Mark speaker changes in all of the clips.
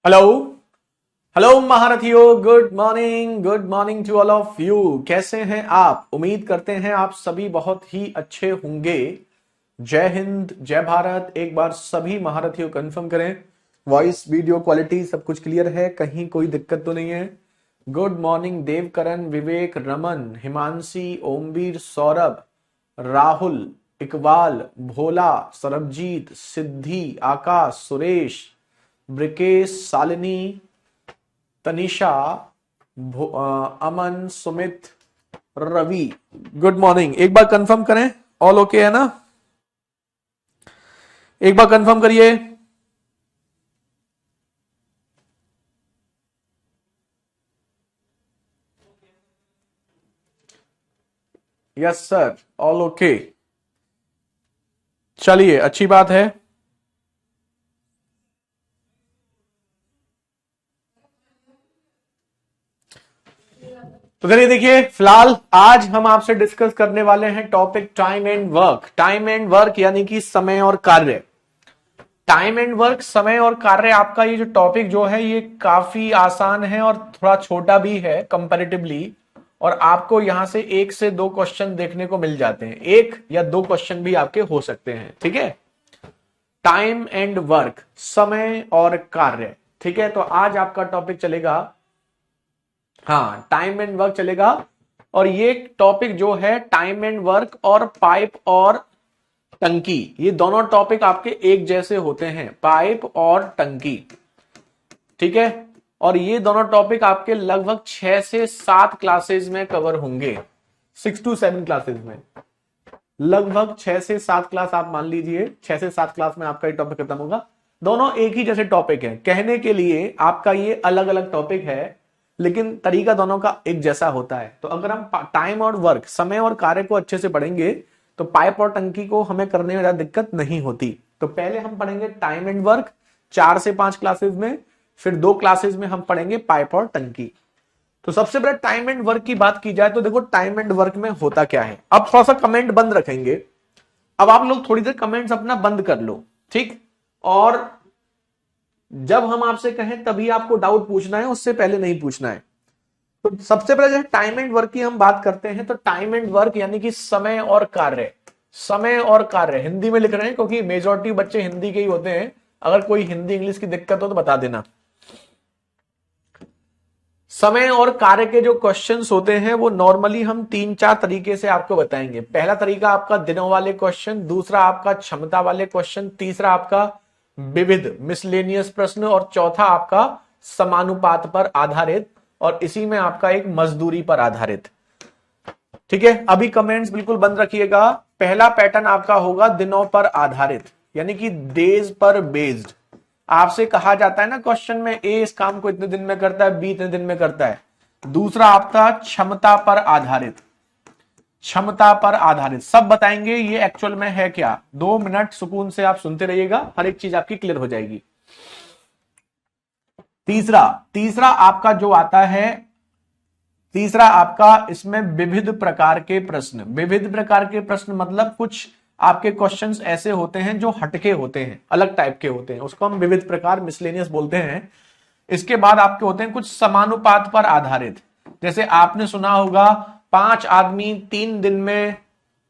Speaker 1: Hello hello महारथियों, good morning to all of you. कैसे हैं आप? उम्मीद करते हैं आप सभी बहुत ही अच्छे होंगे। जय हिंद, जय भारत। एक बार सभी महारथियों कंफर्म करें, वॉइस वीडियो क्वालिटी सब कुछ क्लियर है, कहीं कोई दिक्कत तो नहीं है। Good morning Devkaran, Vivek, Raman, Himanshi, Omveer, Saurabh, Rahul, Iqbal, Bhola, Sarabjit, Siddhi, Akash, Suresh, Brikesh, Shalini, Tanisha, Aman, Sumit, Ravi. Good morning. एक बार कंफर्म करें, ऑल ओके है ना? एक बार कंफर्म करिए। Yes sir, all okay. चलिए, अच्छी बात है। तो चलिए देखिए, फिलहाल आज हम आपसे डिस्कस करने वाले हैं topic time and work. Time and work यानी कि समय और कार्य। टाइम एंड वर्क, समय और कार्य, आपका ये जो टॉपिक जो है ये काफी आसान है और थोड़ा छोटा भी है कंपैरेटिवली। और आपको यहां से 1 से 2 क्वेश्चन देखने को मिल जाते हैं, 1 या 2 क्वेश्चन भी आपके हो सकते हैं। ठीक है, टाइम एंड वर्क, समय और कार्य। ठीक है, तो आज आपका टॉपिक चलेगा, हाँ, टाइम एंड वर्क चलेगा। और ये टॉपिक जो है टाइम एंड वर्क और पाइप और टंकी, ये दोनों टॉपिक आपके एक जैसे होते हैं, पाइप और टंकी। ठीक है, और ये दोनों टॉपिक आपके लगभग 6 से 7 क्लासेस में कवर होंगे, 6 to 7 क्लासेस में। लगभग 6 से 7 क्लास आप मान लीजिए, 6 से 7 क्लास में आपका ये टॉपिक खत्म होगा। दोनों एक ही जैसे टॉपिक है, कहने के लिए आपका ये अलग अलग टॉपिक है, लेकिन तरीका दोनों का एक जैसा होता है। तो अगर हम टाइम और वर्क, समय और कार्य को अच्छे से पढ़ेंगे तो पाइप और टंकी को हमें करने में ज्यादा दिक्कत नहीं होती। तो पहले हम पढ़ेंगे टाइम एंड वर्क 4 से 5 क्लासेस में, फिर 2 क्लासेस में हम पढ़ेंगे पाइप और टंकी। तो सबसे पहले टाइम एंड वर्क की बात की जाए तो देखो, टाइम एंड वर्क में होता क्या है। अब थोड़ा सा कमेंट बंद रखेंगे, अब आप लोग थोड़ी देर कमेंट्स अपना बंद कर लो, ठीक। और जब हम आपसे कहें तभी आपको डाउट पूछना है, उससे पहले नहीं पूछना है। तो सबसे पहले जो टाइम एंड वर्क की हम बात करते हैं, तो टाइम एंड वर्क यानी कि समय और कार्य। समय और कार्य हिंदी में लिख रहे हैं क्योंकि मेजॉरिटी बच्चे हिंदी के ही होते हैं। अगर कोई हिंदी इंग्लिश की दिक्कत हो तो बता देना। समय और कार्य के जो क्वेश्चंस होते हैं वो नॉर्मली हम 3-4 तरीके से आपको बताएंगे। पहला तरीका आपका दिनों वाले क्वेश्चन, दूसरा आपका क्षमता वाले क्वेश्चन, तीसरा आपका विविध मिसलेनियस प्रश्न, और चौथा आपका समानुपात पर आधारित, और इसी में आपका एक मजदूरी पर आधारित। ठीक है, अभी कमेंट्स बिल्कुल बंद रखिएगा। पहला पैटर्न आपका होगा दिनों पर आधारित, यानी कि डेज पर बेस्ड। आपसे कहा जाता है ना क्वेश्चन में, ए इस काम को इतने दिन में करता है, बी इतने दिन में करता है। दूसरा आपका क्षमता पर आधारित, क्षमता पर आधारित सब बताएंगे ये एक्चुअल में है क्या। 2 मिनट सुकून से आप सुनते रहिएगा, हर एक चीज आपकी क्लियर हो जाएगी। तीसरा तीसरा आपका जो आता है, तीसरा आपका इसमें विविध प्रकार के प्रश्न। विविध प्रकार के प्रश्न मतलब कुछ आपके क्वेश्चंस ऐसे होते हैं जो हटके होते हैं, अलग टाइप के होते हैं, उसको हम विविध प्रकार मिसलेनियस बोलते हैं। इसके बाद आपके होते हैं कुछ समानुपात पर आधारित। जैसे आपने सुना होगा, 5 आदमी 3 दिन में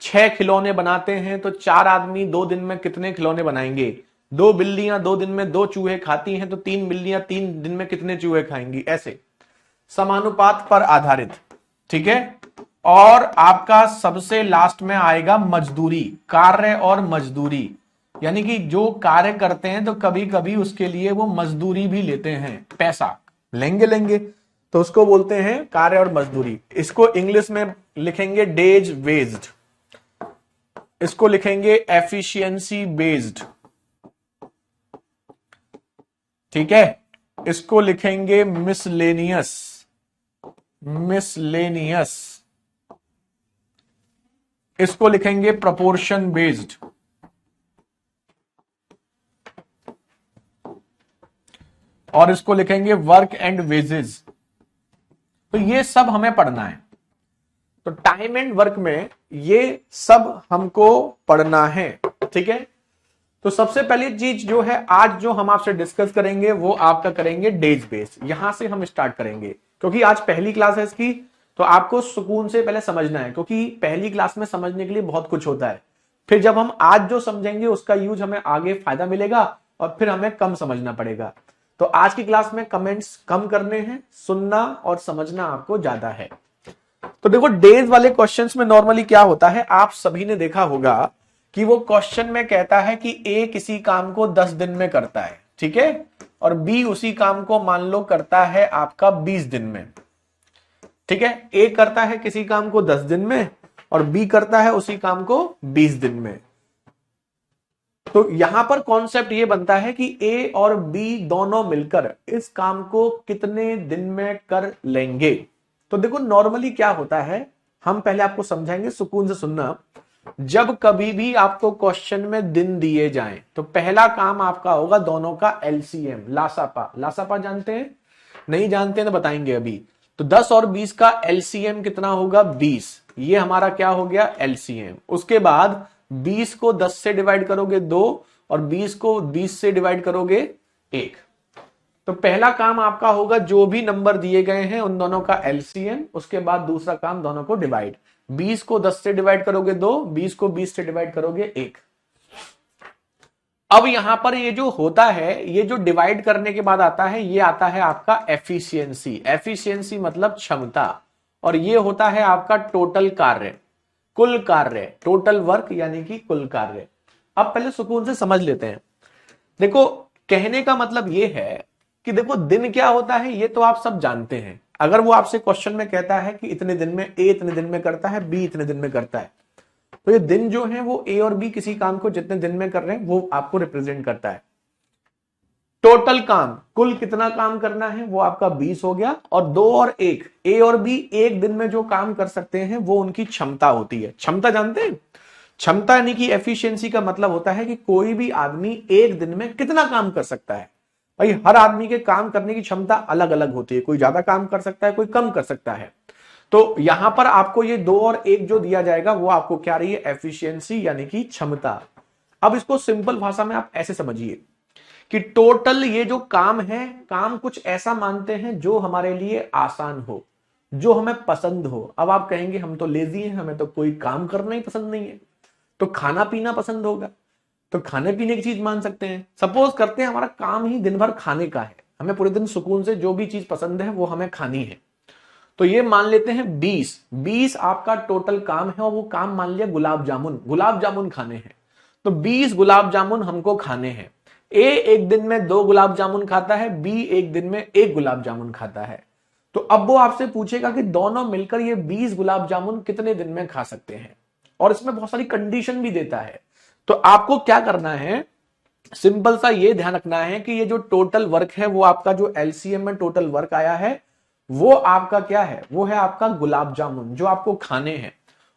Speaker 1: 6 खिलौने बनाते हैं, तो 4 आदमी 2 दिन में कितने खिलौने बनाएंगे। 2 बिल्लियां 2 दिन में 2 चूहे खाती हैं, तो 3 बिल्लियां 3 दिन में कितने चूहे खाएंगी, ऐसे समानुपात पर आधारित। ठीक है, और आपका सबसे लास्ट में आएगा मजदूरी, कार्य और मजदूरी। यानी कि जो कार्य करते हैं तो कभी कभी उसके लिए वो मजदूरी भी लेते हैं, पैसा लेंगे, तो उसको बोलते हैं कार्य और मजदूरी। इसको इंग्लिश में लिखेंगे डेज वेज्ड, इसको लिखेंगे एफिशिएंसी बेस्ड। ठीक है, इसको लिखेंगे मिसलेनियस, मिसलेनियस, इसको लिखेंगे प्रोपोर्शन बेस्ड, और इसको लिखेंगे वर्क एंड वेजेस। तो ये सब हमें पढ़ना है। तो टाइम एंड वर्क में ये सब हमको पढ़ना है। ठीक है, तो सबसे पहली चीज जो है आज जो हम आपसे डिस्कस करेंगे वो आपका करेंगे डेज बेस। यहां से हम स्टार्ट करेंगे क्योंकि आज पहली क्लास है इसकी, तो आपको सुकून से पहले समझना है क्योंकि पहली क्लास में समझने के लिए बहुत कुछ होता है। फिर जब हम आज जो समझेंगे उसका यूज हमें आगे फायदा मिलेगा और फिर हमें कम समझना पड़ेगा। तो आज की क्लास में कमेंट्स कम करने हैं, सुनना और समझना आपको ज्यादा है। तो देखो डेज वाले क्वेश्चंस में नॉर्मली क्या होता है, आप सभी ने देखा होगा कि वो क्वेश्चन में कहता है कि ए किसी काम को 10 दिन में करता है, ठीक है, और बी उसी काम को मान लो करता है आपका 20 दिन में, ठीक है। ए करता है किसी काम को 10 दिन में और बी करता है उसी काम को 20 दिन में। तो यहां पर कॉन्सेप्ट ये बनता है कि ए और बी दोनों मिलकर इस काम को कितने दिन में कर लेंगे। तो देखो नॉर्मली क्या होता है, हम पहले आपको समझाएंगे, सुकून से सुनना। जब कभी भी आपको क्वेश्चन में दिन दिए जाएं तो पहला काम आपका होगा दोनों का एलसीएम, लासापा। लासापा जानते हैं? नहीं जानते हैं तो बताएंगे अभी। तो 10 और 20 का एलसीएम कितना होगा? 20। ये हमारा क्या हो गया? एलसीएम। उसके बाद 20 को 10 से डिवाइड करोगे 2 और 20 को 20 से डिवाइड करोगे 1। तो पहला काम आपका होगा जो भी नंबर दिए गए हैं उन दोनों का एलसीएम। उसके बाद दूसरा काम दोनों को डिवाइड। 20 को 10 से डिवाइड करोगे 2, 20 को 20 से डिवाइड करोगे 1। अब यहां पर ये जो होता है, ये जो डिवाइड करने के बाद आता है, ये आता है आपका एफिशिएंसी। एफिशिएंसी मतलब क्षमता, और ये होता है आपका टोटल कार्य, कुल कार्य, टोटल वर्क यानी कि कुल कार्य। अब पहले सुकून से समझ लेते हैं। देखो कहने का मतलब ये है कि देखो दिन क्या होता है ये तो आप सब जानते हैं। अगर वो आपसे क्वेश्चन में कहता है कि इतने दिन में ए इतने दिन में करता है, बी इतने दिन में करता है, तो ये दिन जो है वो ए और बी किसी काम को जितने दिन में कर रहे हैं वो आपको रिप्रेजेंट करता है। टोटल काम, कुल कितना काम करना है वो आपका 20 हो गया, और 2 और 1, ए और बी एक दिन में जो काम कर सकते हैं वो उनकी क्षमता होती है। क्षमता जानते हैं? क्षमता यानी कि एफिशिएंसी का मतलब होता है कि कोई भी आदमी एक दिन में कितना काम कर सकता है। भाई हर आदमी के काम करने की क्षमता अलग अलग होती है, कोई ज्यादा काम कर सकता है, कोई कम कर सकता है। तो यहां पर आपको ये 2 और 1 जो दिया जाएगा वो आपको क्या रही है? एफिशिएंसी यानी कि क्षमता। अब इसको सिंपल भाषा में आप ऐसे समझिए कि टोटल ये जो काम है, काम कुछ ऐसा मानते हैं जो हमारे लिए आसान हो, जो हमें पसंद हो। अब आप कहेंगे हम तो लेजी हैं, हमें तो कोई काम करना ही पसंद नहीं है, तो खाना पीना पसंद होगा, तो खाने पीने की चीज मान सकते हैं। सपोज करते हैं हमारा काम ही दिन भर खाने का है, हमें पूरे दिन सुकून से जो भी चीज पसंद है वो हमें खानी है, तो ये मान लेते हैं 20 आपका टोटल काम है, और वो काम मान लिया गुलाब जामुन, गुलाब जामुन खाने हैं, तो 20 गुलाब जामुन हमको खाने हैं। ए एक दिन में 2 गुलाब जामुन खाता है, बी एक दिन में 1 गुलाब जामुन खाता है। तो अब वो आपसे पूछेगा कि दोनों मिलकर ये 20 गुलाब जामुन कितने दिन में खा सकते हैं, और इसमें बहुत सारी कंडीशन भी देता है। तो आपको क्या करना है, सिंपल सा ये ध्यान रखना है कि ये जो टोटल वर्क है वो आपका जो एलसीएम में टोटल वर्क आया है वो आपका क्या है? वो है आपका गुलाब जामुन जो आपको खाने हैं,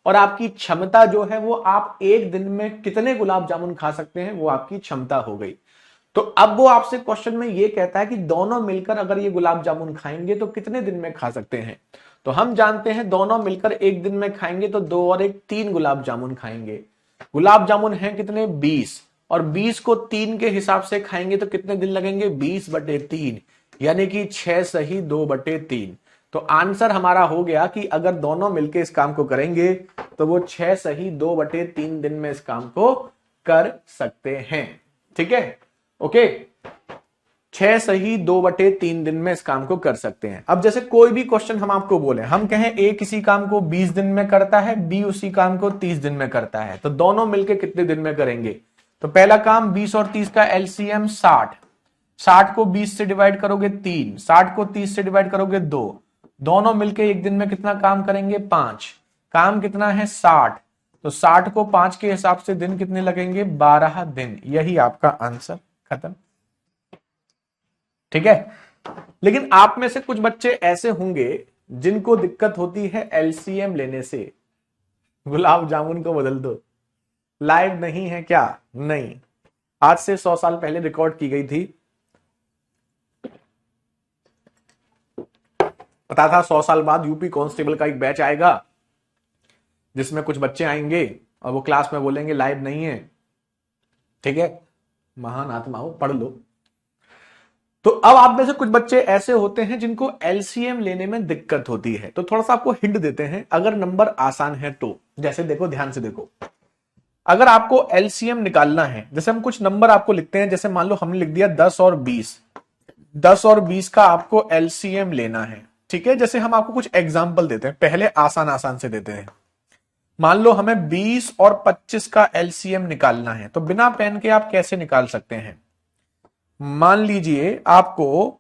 Speaker 1: और आपकी क्षमता जो है वो आप एक दिन में कितने गुलाब जामुन खा सकते हैं वो आपकी क्षमता हो गई। तो अब वो आपसे क्वेश्चन में ये कहता है कि दोनों मिलकर अगर ये गुलाब जामुन खाएंगे तो कितने दिन में खा सकते हैं। तो हम जानते हैं दोनों मिलकर एक दिन में खाएंगे तो 2 और 1 3 गुलाब जामुन खाएंगे। गुलाब जामुन है कितने? 20, और 20 को 3 के हिसाब से खाएंगे तो कितने दिन लगेंगे? 20/3, यानी कि 6 सही 2/3। तो आंसर हमारा हो गया कि अगर दोनों मिलकर इस काम को करेंगे तो वो 6 सही 2/3 दिन में इस काम को कर सकते हैं। ठीक है, ओके, 6 सही 2/3 दिन में इस काम को कर सकते हैं। अब जैसे कोई भी क्वेश्चन हम आपको बोले, हम कहें ए किसी काम को 20 दिन में करता है, बी उसी काम को 30 दिन में करता है, तो दोनों मिलकर कितने दिन में करेंगे? तो पहला काम 20 और 30 का एलसीएम 60, 60 को 20 से डिवाइड करोगे 3, 60 को 30 से डिवाइड करोगे 2, दोनों मिलकर एक दिन में कितना काम करेंगे? 5। काम कितना है? 60, तो 60 को 5 के हिसाब से दिन कितने लगेंगे? 12 दिन। यही आपका आंसर, खत्म। ठीक है, लेकिन आप में से कुछ बच्चे ऐसे होंगे जिनको दिक्कत होती है एलसीएम लेने से। गुलाब जामुन को बदल दो, लाइव नहीं है क्या? नहीं, आज से 100 साल पहले रिकॉर्ड की गई थी। पता था 100 साल बाद यूपी कांस्टेबल का एक बैच आएगा जिसमें कुछ बच्चे आएंगे और वो क्लास में बोलेंगे लाइव नहीं है। ठीक है, महान आत्मा हो, पढ़ लो। तो अब आप में से कुछ बच्चे ऐसे होते हैं जिनको एलसीएम लेने में दिक्कत होती है, तो थोड़ा सा आपको हिंट देते हैं अगर नंबर आसान है तो। जैसे देखो, ध्यान से देखो, अगर आपको एलसीएम निकालना है, जैसे हम कुछ नंबर आपको लिखते हैं, जैसे मान लो हमने लिख दिया 10 और 20, 10 और 20 का आपको एलसीएम लेना है, ठीक है। जैसे हम आपको कुछ एग्जाम्पल देते हैं, पहले आसान आसान से देते हैं। मान लो हमें 20 और 25 का एलसीएम निकालना है, तो बिना पेन के आप कैसे निकाल सकते हैं? मान लीजिए आपको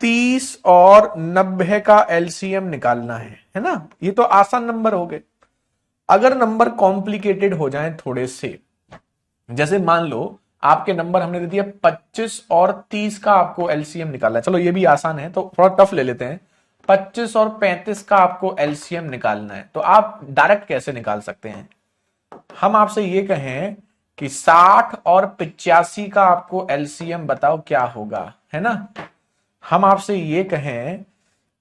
Speaker 1: 30 और 90 का एलसीएम निकालना है ना। ये तो आसान नंबर हो गए। अगर नंबर कॉम्प्लिकेटेड हो जाए थोड़े से, जैसे मान लो आपके नंबर हमने दे दिया 25 और 30 का आपको एलसीएम निकालना है, चलो ये भी आसान है, तो थोड़ा टफ ले लेते हैं। 25 और 35 का आपको एलसीएम निकालना है, तो आप डायरेक्ट कैसे निकाल सकते हैं? हम आपसे ये कहें कि 60 और 85 का आपको एलसीएम बताओ क्या होगा, है ना। हम आपसे ये कहें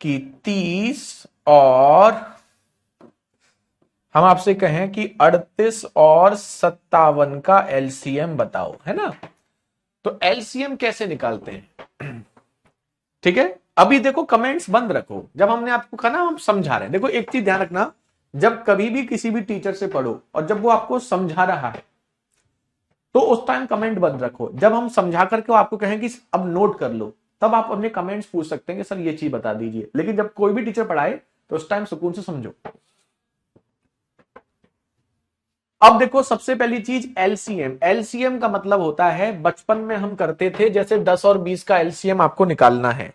Speaker 1: कि 30 और हम आपसे कहें कि 38 और 57 का एलसीएम बताओ, है ना। तो एलसीएम कैसे निकालते हैं? ठीक है, अभी देखो कमेंट्स बंद रखो, जब हमने आपको कहा ना हम समझा रहे हैं। देखो एक चीज ध्यान रखना, जब कभी भी किसी भी टीचर से पढ़ो और जब वो आपको समझा रहा है तो उस टाइम कमेंट बंद रखो। जब हम समझा करके आपको कहें कि अब नोट कर लो, तब आप अपने कमेंट्स पूछ सकते हैं कि सर ये चीज बता दीजिए। लेकिन जब कोई भी टीचर पढ़ाए तो उस टाइम सुकून से समझो। अब देखो सबसे पहली चीज एलसीएम। एलसीएम का मतलब होता है, बचपन में हम करते थे, जैसे 10 और 20 का एलसीएम आपको निकालना है,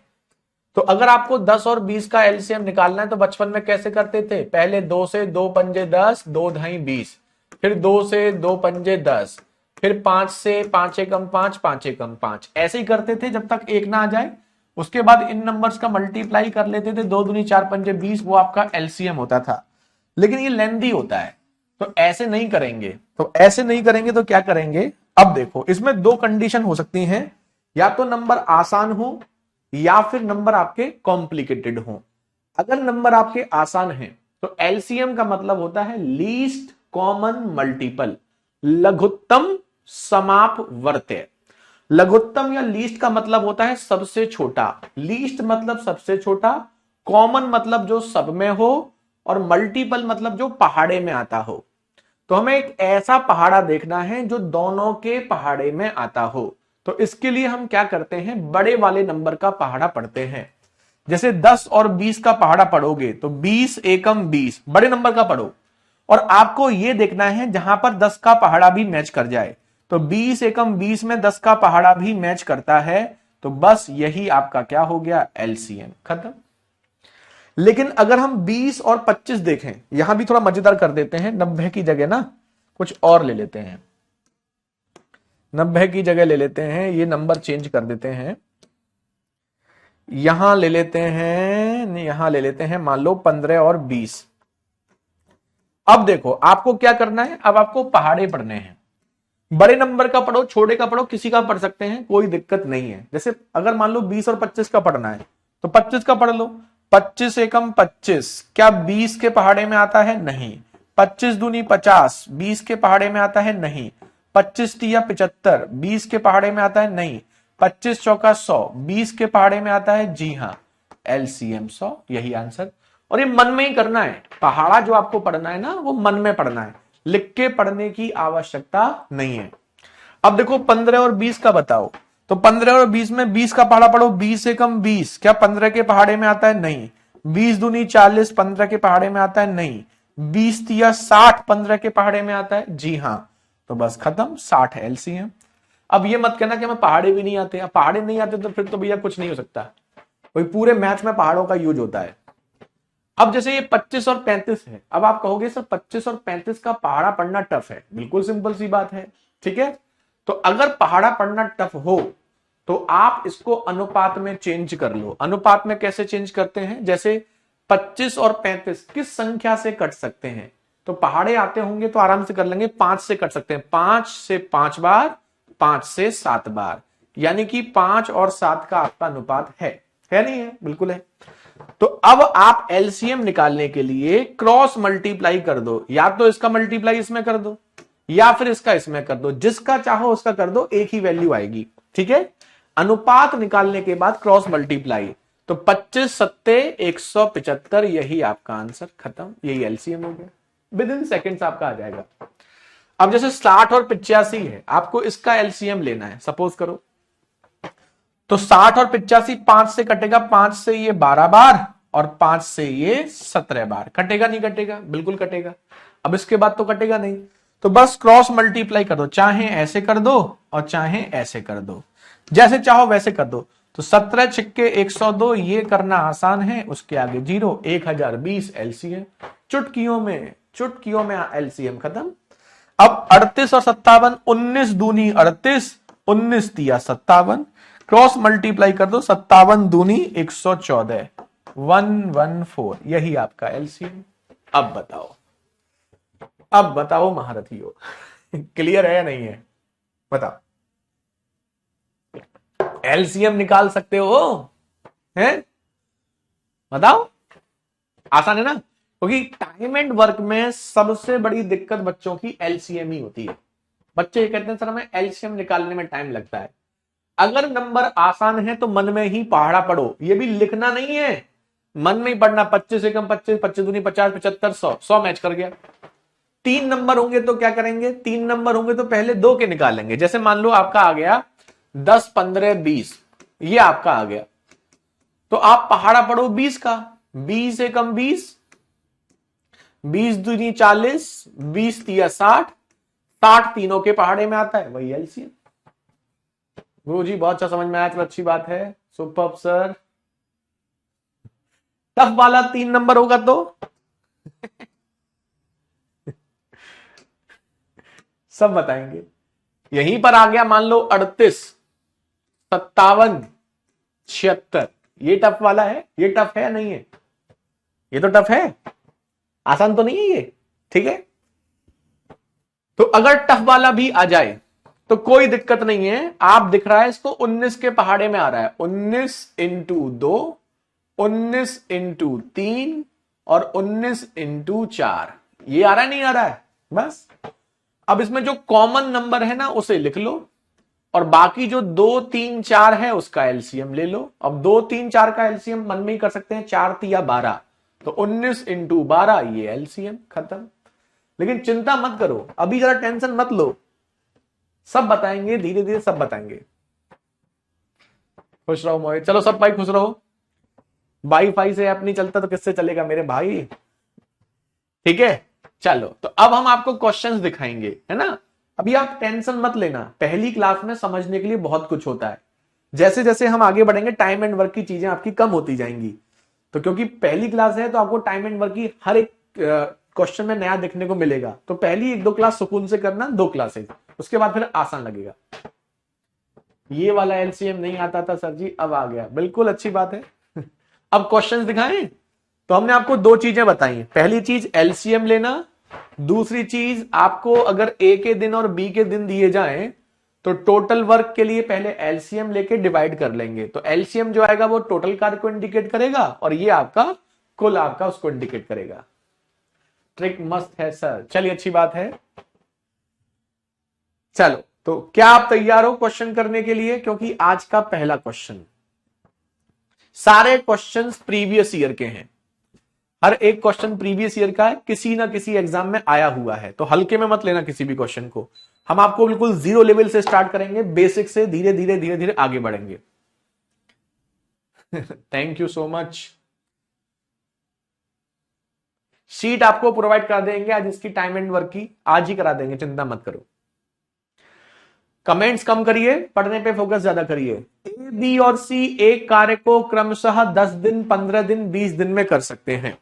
Speaker 1: तो अगर आपको 10 और 20 का एलसीएम निकालना है तो बचपन में कैसे करते थे? पहले 2 से 2 पंजे 10, 2 ढाई 20, फिर 2 से 2 पंजे 10, फिर 5 से 5 एकम 5, 5 एकम 5, ऐसे ही करते थे जब तक एक ना आ जाए। उसके बाद इन नंबर्स का मल्टीप्लाई कर लेते थे, 2 दूनी 4 पंजे 20, वो आपका एलसीएम होता था। लेकिन ये लेंथी होता है, तो ऐसे नहीं करेंगे। तो ऐसे नहीं करेंगे तो क्या करेंगे? अब देखो इसमें दो कंडीशन हो सकती हैं, या तो नंबर आसान हो या फिर नंबर आपके कॉम्प्लिकेटेड हो। अगर नंबर आपके आसान हैं तो एलसीएम का मतलब होता है लीस्ट कॉमन मल्टीपल, लघुत्तम समापवर्त्य। लघुत्तम या लीस्ट का मतलब होता है सबसे छोटा, लीस्ट मतलब सबसे छोटा, कॉमन मतलब जो सब में हो, और मल्टीपल मतलब जो पहाड़े में आता हो। तो हमें एक ऐसा पहाड़ा देखना है जो दोनों के पहाड़े में आता हो। तो इसके लिए हम क्या करते हैं? बड़े वाले नंबर का पहाड़ा पढ़ते हैं। जैसे 10 और 20 का पहाड़ा पढ़ोगे तो 20 एकम 20, बड़े नंबर का पढ़ो, और आपको यह देखना है जहां पर 10 का पहाड़ा भी मैच कर जाए। तो 20 एकम 20 में 10 का पहाड़ा भी मैच करता है, तो बस यही आपका क्या हो गया? एलसीएम, खत्म। लेकिन अगर हम 20 और 25 देखें, यहां भी थोड़ा मजेदार कर देते हैं, 90 की जगह ना कुछ और ले लेते हैं, 90 की जगह ले लेते हैं, ये नंबर चेंज कर देते हैं, यहां ले लेते हैं, यहां ले लेते हैं मान लो 15 और 20। अब देखो आपको क्या करना है, अब आपको पहाड़े पढ़ने हैं। बड़े नंबर का पढ़ो, छोटे का पढ़ो, किसी का पढ़ सकते हैं, कोई दिक्कत नहीं है। जैसे अगर मान लो 20 और 25 का पढ़ना है तो 25 का पढ़ लो। 25 एकम 25, क्या 20 के पहाड़े में आता है? नहीं। 25 दूनी 50, 20 के पहाड़े में आता है? नहीं। 25 तिया 75, 20 के पहाड़े में आता है? नहीं। 25 चौका 100, 20 के पहाड़े में आता है? जी हाँ, एलसीएम 100, यही आंसर। और ये मन में ही करना है, पहाड़ा जो आपको पढ़ना है ना वो मन में पढ़ना है, लिख के पढ़ने की आवश्यकता नहीं है। अब देखो 15 और 20 का बताओ, तो 15 और 20 में 20 का पहाड़ा पढ़ो। 20 एकम 20, क्या 15 के पहाड़े में आता है? नहीं। 20 दूनी 40, 15 के पहाड़े में आता है? नहीं। 20 तिया 60, 15 के पहाड़े में आता है? जी हाँ। तो बस खत्म, 60 है एलसीएम। अब ये मत कहना कि हमें पहाड़े भी नहीं आते। अब पहाड़े नहीं आते तो फिर तो भैया कुछ नहीं हो सकता, कोई पूरे मैथ में पहाड़ों का यूज होता है। अब जैसे ये 25 और 35 है, अब आप कहोगे सर 25 और 35 का पहाड़ा पढ़ना टफ है। बिल्कुल सिंपल सी बात है, ठीक है। तो अगर पहाड़ा पढ़ना टफ हो तो आप इसको अनुपात में चेंज कर लो। अनुपात में कैसे चेंज करते हैं? जैसे 25 और 35 किस संख्या से कट सकते हैं? तो पहाड़े आते होंगे तो आराम से कर लेंगे, 5 से कट सकते हैं। 5 से 5 बार, 5 से 7 बार, यानी कि 5 और 7 का आपका अनुपात है नहीं है? बिल्कुल है। तो अब आप एलसीएम निकालने के लिए क्रॉस मल्टीप्लाई कर दो, या तो इसका मल्टीप्लाई इसमें कर दो, या फिर इसका इसमें कर दो, जिसका चाहो उसका कर दो, एक ही वैल्यू आएगी। ठीक है, अनुपात निकालने के बाद क्रॉस मल्टीप्लाई, तो 25 सत्ते 175, यही आपका आंसर, खत्म, यही एलसीएम हो गया, विद इन सेकेंड्स आपका आ जाएगा। अब जैसे 60 और 85 है, आपको इसका एलसीएम लेना है, सपोज करो, तो 60 और 85 5 से कटेगा, 5 से ये 12 बार और 5 से ये 17 बार, कटेगा नहीं कटेगा, बिल्कुल कटेगा। अब इसके बाद तो कटेगा नहीं, तो बस क्रॉस मल्टीप्लाई कर दो, चाहे ऐसे कर दो और चाहे ऐसे कर दो, जैसे चाहो वैसे कर दो। तो 17 छिक्के 102, ये करना आसान है, उसके आगे 0, 1020 एलसीएम, चुटकियों में एलसीएम खत्म। अब 38 और 57, 19 दूनी 38, 19 तिया 57, क्रॉस मल्टीप्लाई कर दो, 57 दूनी 114, 114, यही आपका एलसीएम। अब बताओ महारथियों, क्लियर है या नहीं है, बताओ। एलसीएम निकाल सकते हो, हैं? बताओ, आसान है ना, क्योंकि टाइम एंड वर्क में सबसे बड़ी दिक्कत बच्चों की एलसीएम ही होती है। बच्चे ये कहते हैं सर हमें एलसीएम निकालने में टाइम लगता है। अगर नंबर आसान है तो मन में ही पहाड़ा पढ़ो, ये भी लिखना नहीं है, मन में ही पढ़ना। 25 एकम 25, 25 दूनी 50, 75, 100 मैच कर गया। 3 नंबर होंगे तो क्या करेंगे, 3 नंबर होंगे तो पहले 2 के निकालेंगे। जैसे मान लो आपका आ गया 10, 15, 20, ये आपका आ गया, तो आप पहाड़ा पढ़ो 20 का, 20 एकम 20, 20 दूनी 40, 20 तिया 60, 60 तीनों के पहाड़े में आता है, वही एलसीएम। गुरु जी बहुत अच्छा समझ में आया, चलो अच्छी बात है, सुपर सर। टफ वाला 3 नंबर होगा तो सब बताएंगे। यहीं पर आ गया मान लो 38, 57, 76, ये टफ वाला है, ये टफ है नहीं है, ये तो टफ है, आसान तो नहीं है ये। ठीक है, तो अगर टफ वाला भी आ जाए तो कोई दिक्कत नहीं है। आप दिख रहा है इसको 19 के पहाड़े में आ रहा है, 19 इंटू 2, 19 इंटू 3 और 19 इंटू 4, ये आ रहा है नहीं आ रहा है, बस। अब इसमें जो कॉमन नंबर है ना उसे लिख लो, और बाकी जो 2, 3, 4 है उसका एलसीएम ले लो। अब 2, 3, 4 का एलसीएम मन में ही कर सकते हैं, 4 तिया 12, तो 19 इंटू 12, ये एलसीएम खत्म। लेकिन चिंता मत करो, अभी जरा टेंशन मत लो, सब बताएंगे, धीरे धीरे सब बताएंगे। खुश रहो मोहित, चलो सब भाई खुश रहो। वाईफाई से ऐप नहीं चलता तो किससे चलेगा मेरे भाई, ठीक है। चलो, तो अब हम आपको क्वेश्चंस दिखाएंगे, है ना। अभी आप टेंशन मत लेना, पहली क्लास में समझने के लिए बहुत कुछ होता है। जैसे जैसे हम आगे बढ़ेंगे टाइम एंड वर्क की चीजें आपकी कम होती जाएंगी। तो क्योंकि पहली क्लास है तो आपको टाइम एंड वर्क की हर एक क्वेश्चन में नया देखने को मिलेगा। तो पहली 1-2 क्लास सुकून से करना, 2 क्लासेस, उसके बाद फिर आसान लगेगा। ये वाला एलसीएम नहीं आता था सर जी, अब आ गया, बिल्कुल अच्छी बात है। अब क्वेश्चंस दिखाएं। तो हमने आपको 2 चीजें बताई, पहली चीज एलसीएम लेना, दूसरी चीज आपको अगर ए के दिन और बी के दिन दिए जाएं तो टोटल वर्क के लिए पहले एलसीएम लेके डिवाइड कर लेंगे। तो एलसीएम जो आएगा वो टोटल कार्य को इंडिकेट करेगा और ये आपका कुल आपका उसको इंडिकेट करेगा। ट्रिक मस्त है सर, चलिए अच्छी बात है। चलो, तो क्या आप तैयार हो क्वेश्चन करने के लिए? क्योंकि आज का पहला क्वेश्चन, सारे क्वेश्चंस प्रीवियस ईयर के हैं, हर एक क्वेश्चन प्रीवियस ईयर का है, किसी ना किसी एग्जाम में आया हुआ है। तो हल्के में मत लेना किसी भी क्वेश्चन को, हम आपको बिल्कुल 0 लेवल से स्टार्ट करेंगे, बेसिक से धीरे धीरे आगे बढ़ेंगे। Thank you so much. Sheet आपको प्रोवाइड करा देंगे आज, इसकी टाइम एंड वर्क की आज ही करा देंगे, चिंता मत करो। कमेंट्स कम करिए, पढ़ने पे फोकस ज्यादा करिए। ए, बी और सी एक कार्य को क्रमशः 10 दिन, 15 दिन, 20 दिन में कर सकते हैं।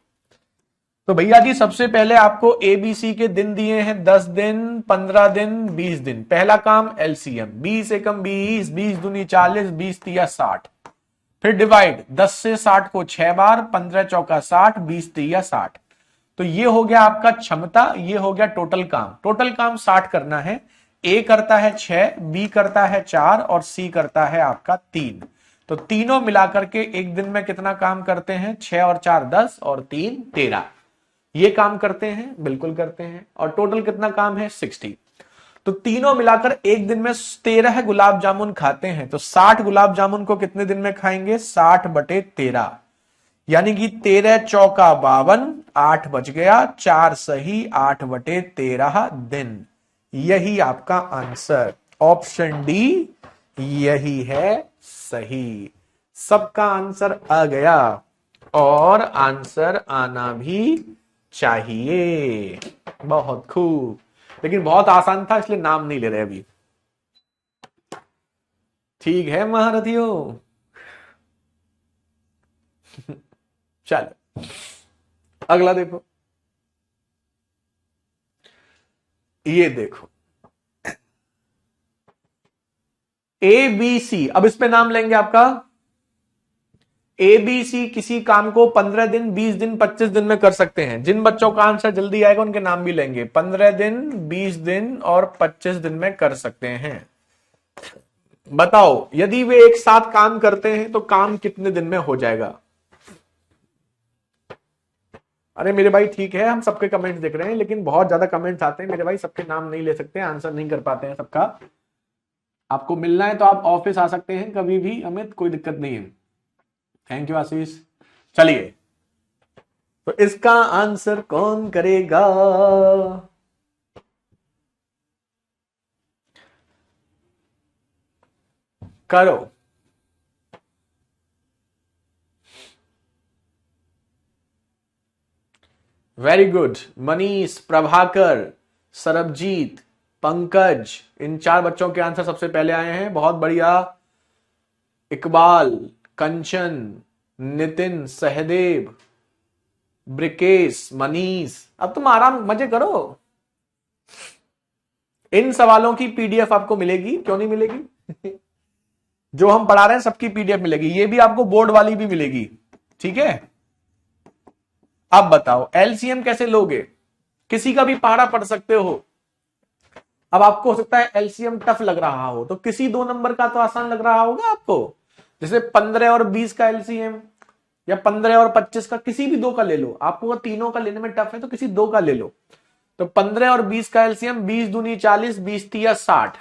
Speaker 1: तो भैया जी सबसे पहले आपको एबीसी के दिन दिए हैं 10 दिन, 15 दिन, 20 दिन। पहला काम एलसीएम, 20 एकम 20, 20 दूनी 40, 20 तिया 60, फिर डिवाइड 10 से 60 को 6 बार, 15 चौका 60, 20 तिया 60। तो ये हो गया आपका क्षमता, ये हो गया टोटल काम। टोटल काम 60 करना है। ए करता है 6, बी करता है 4 और सी करता है आपका 3। तो तीनों मिलाकर के एक दिन में कितना काम करते हैं? 6 और 4 10 और 3 13। ये काम करते हैं, बिल्कुल करते हैं। और टोटल कितना काम है? 60। तो तीनों मिलाकर एक दिन में 13 गुलाब जामुन खाते हैं, तो 60 गुलाब जामुन को कितने दिन में खाएंगे? 60/13, यानी कि 13 चौका 52, 8 बच गया, 4 सही, 8/13 दिन। यही आपका आंसर, ऑप्शन डी यही है सही। सबका आंसर आ गया, और आंसर आना भी चाहिए। बहुत खूब, लेकिन बहुत आसान था इसलिए नाम नहीं ले रहे अभी। ठीक है महारथियों। चलो अगला देखो, ये देखो ए बी सी। अब इस पे नाम लेंगे आपका। ए बी सी किसी काम को 15 दिन, 20 दिन, 25 दिन में कर सकते हैं। जिन बच्चों का आंसर जल्दी आएगा उनके नाम भी लेंगे। 15 दिन, 20 दिन और 25 दिन में कर सकते हैं। बताओ, यदि वे एक साथ काम करते हैं तो काम कितने दिन में हो जाएगा? अरे मेरे भाई ठीक है, हम सबके कमेंट्स देख रहे हैं, लेकिन बहुत ज्यादा कमेंट्स आते हैं मेरे भाई, सबके नाम नहीं ले सकते, आंसर नहीं कर पाते हैं सबका। आपको मिलना है तो आप ऑफिस आ सकते हैं कभी भी अमित, कोई दिक्कत नहीं है। Thank you Ashish. चलिए, तो इसका आंसर कौन करेगा? करो। Very good. मनीष, प्रभाकर, सरबजीत, पंकज, इन 4 बच्चों के आंसर सबसे पहले आए हैं, बहुत बढ़िया। इकबाल, कंचन, नितिन, सहदेव, ब्रिकेश, मनीष, अब तुम आराम मजे करो। इन सवालों की पीडीएफ आपको मिलेगी, क्यों नहीं मिलेगी? जो हम पढ़ा रहे हैं सबकी पीडीएफ मिलेगी, ये भी आपको बोर्ड वाली भी मिलेगी, ठीक है। अब बताओ एलसीएम कैसे लोगे? किसी का भी पहाड़ा पढ़ सकते हो। अब आपको हो सकता है एलसीएम टफ लग रहा हो, तो किसी 2 नंबर का तो आसान लग रहा होगा आपको। जैसे 15 और 20 का एलसीएम, या 15 और 25 का, किसी भी 2 का ले लो। आपको तीनों का लेने में टफ है तो किसी 2 का ले लो। तो 15 और 20 का एलसीएम 20 दूनी 40, 20 तिया 60।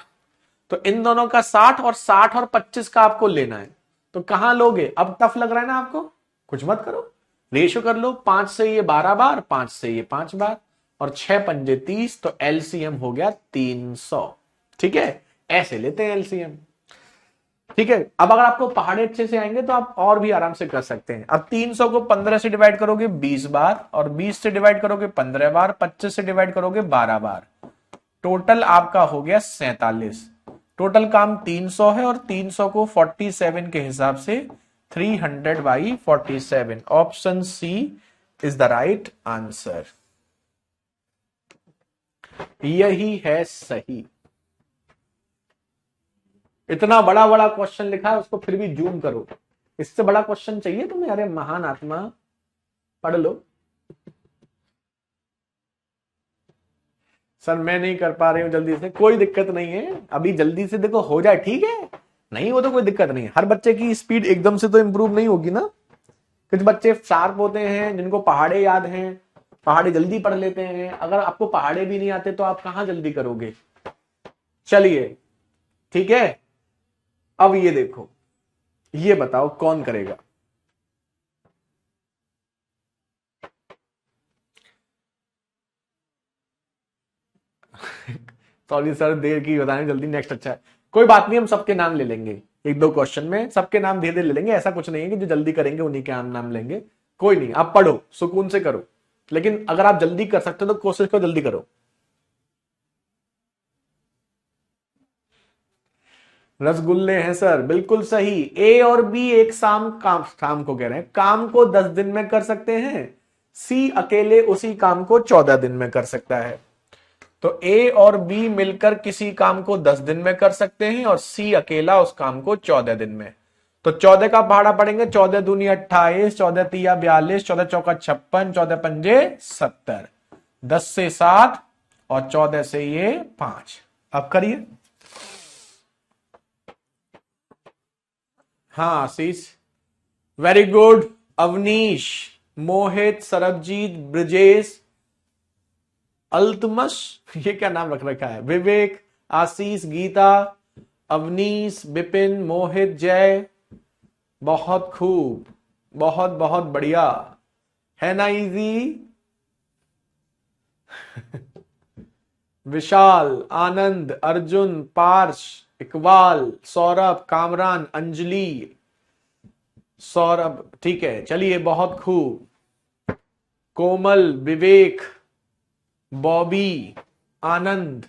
Speaker 1: तो इन दोनों का 60 और 60 और 25 का आपको लेना है। तो कहां लोगे? अब टफ लग रहा है ना आपको, कुछ मत करो, रेशियो कर लो। 5 से ये 12 बार, 5 से ये 5 बार, और 6 पंजे 30, तो एलसीएम हो गया 300। ठीक है, ऐसे लेते हैं एलसीएम। ठीक है, अब अगर आपको पहाड़े अच्छे से आएंगे तो आप और भी आराम से कर सकते हैं। अब 300 को 15 से डिवाइड करोगे 20 बार, और 20 से डिवाइड करोगे 15 बार, 25 से डिवाइड करोगे 12 बार, टोटल आपका हो गया 47। टोटल काम 300 है, और 300 को 47 के हिसाब से 300/47। Option C is the right answer, यही है सही। इतना बड़ा बड़ा क्वेश्चन लिखा है, उसको फिर भी जूम करो। इससे बड़ा क्वेश्चन चाहिए तुम्हें? अरे महान आत्मा, पढ़ लो। सर मैं नहीं कर पा रही हूं जल्दी से, कोई दिक्कत नहीं है, अभी जल्दी से देखो हो जाए, ठीक है। नहीं हो तो कोई दिक्कत नहीं है। हर बच्चे की स्पीड एकदम से तो इंप्रूव नहीं होगी ना। कुछ बच्चे शार्प होते हैं जिनको पहाड़े याद हैं, पहाड़े जल्दी पढ़ लेते हैं। अगर आपको पहाड़े भी नहीं आते तो आप कहां जल्दी करोगे? चलिए ठीक है, अब ये देखो, ये बताओ कौन करेगा? सॉरी सर, देर की बताने, जल्दी नेक्स्ट। अच्छा है, कोई बात नहीं, हम सबके नाम ले लेंगे। 1-2 क्वेश्चन में सबके नाम धीरे धीरे ले लेंगे। ऐसा कुछ नहीं है कि जो जल्दी करेंगे उन्हीं के नाम लेंगे। कोई नहीं, आप पढ़ो, सुकून से करो, लेकिन अगर आप जल्दी कर सकते हो तो कोशिश करो जल्दी करो। रसगुल्ले हैं सर, बिल्कुल सही। ए और बी एक शाम को कह रहे हैं, काम को 10 दिन में कर सकते हैं। सी अकेले उसी काम को 14 दिन में कर सकता है। तो ए और बी मिलकर किसी काम को 10 दिन में कर सकते हैं, और सी अकेला उस काम को 14 दिन में। तो 14 का भाड़ा पड़ेंगे, 14 दूनी 28, 14 तिया 42, 14 चौका 56, 14 पंजे 70, 10 से 7 और 14 से ये 5। अब करिए। हाँ आशीष, वेरी गुड। अवनीश, मोहित, सरबजीत, ब्रजेश, अल्तमश, ये क्या नाम रख रखा है, विवेक, आशीष, गीता, अवनीश, विपिन, मोहित, जय, बहुत खूब, बहुत बहुत बढ़िया, है ना इजी। विशाल, आनंद, अर्जुन, पार्श, इकबाल, सौरभ, कामरान, अंजलि, सौरभ, ठीक है, चलिए बहुत खूब, कोमल, विवेक, बॉबी, आनंद,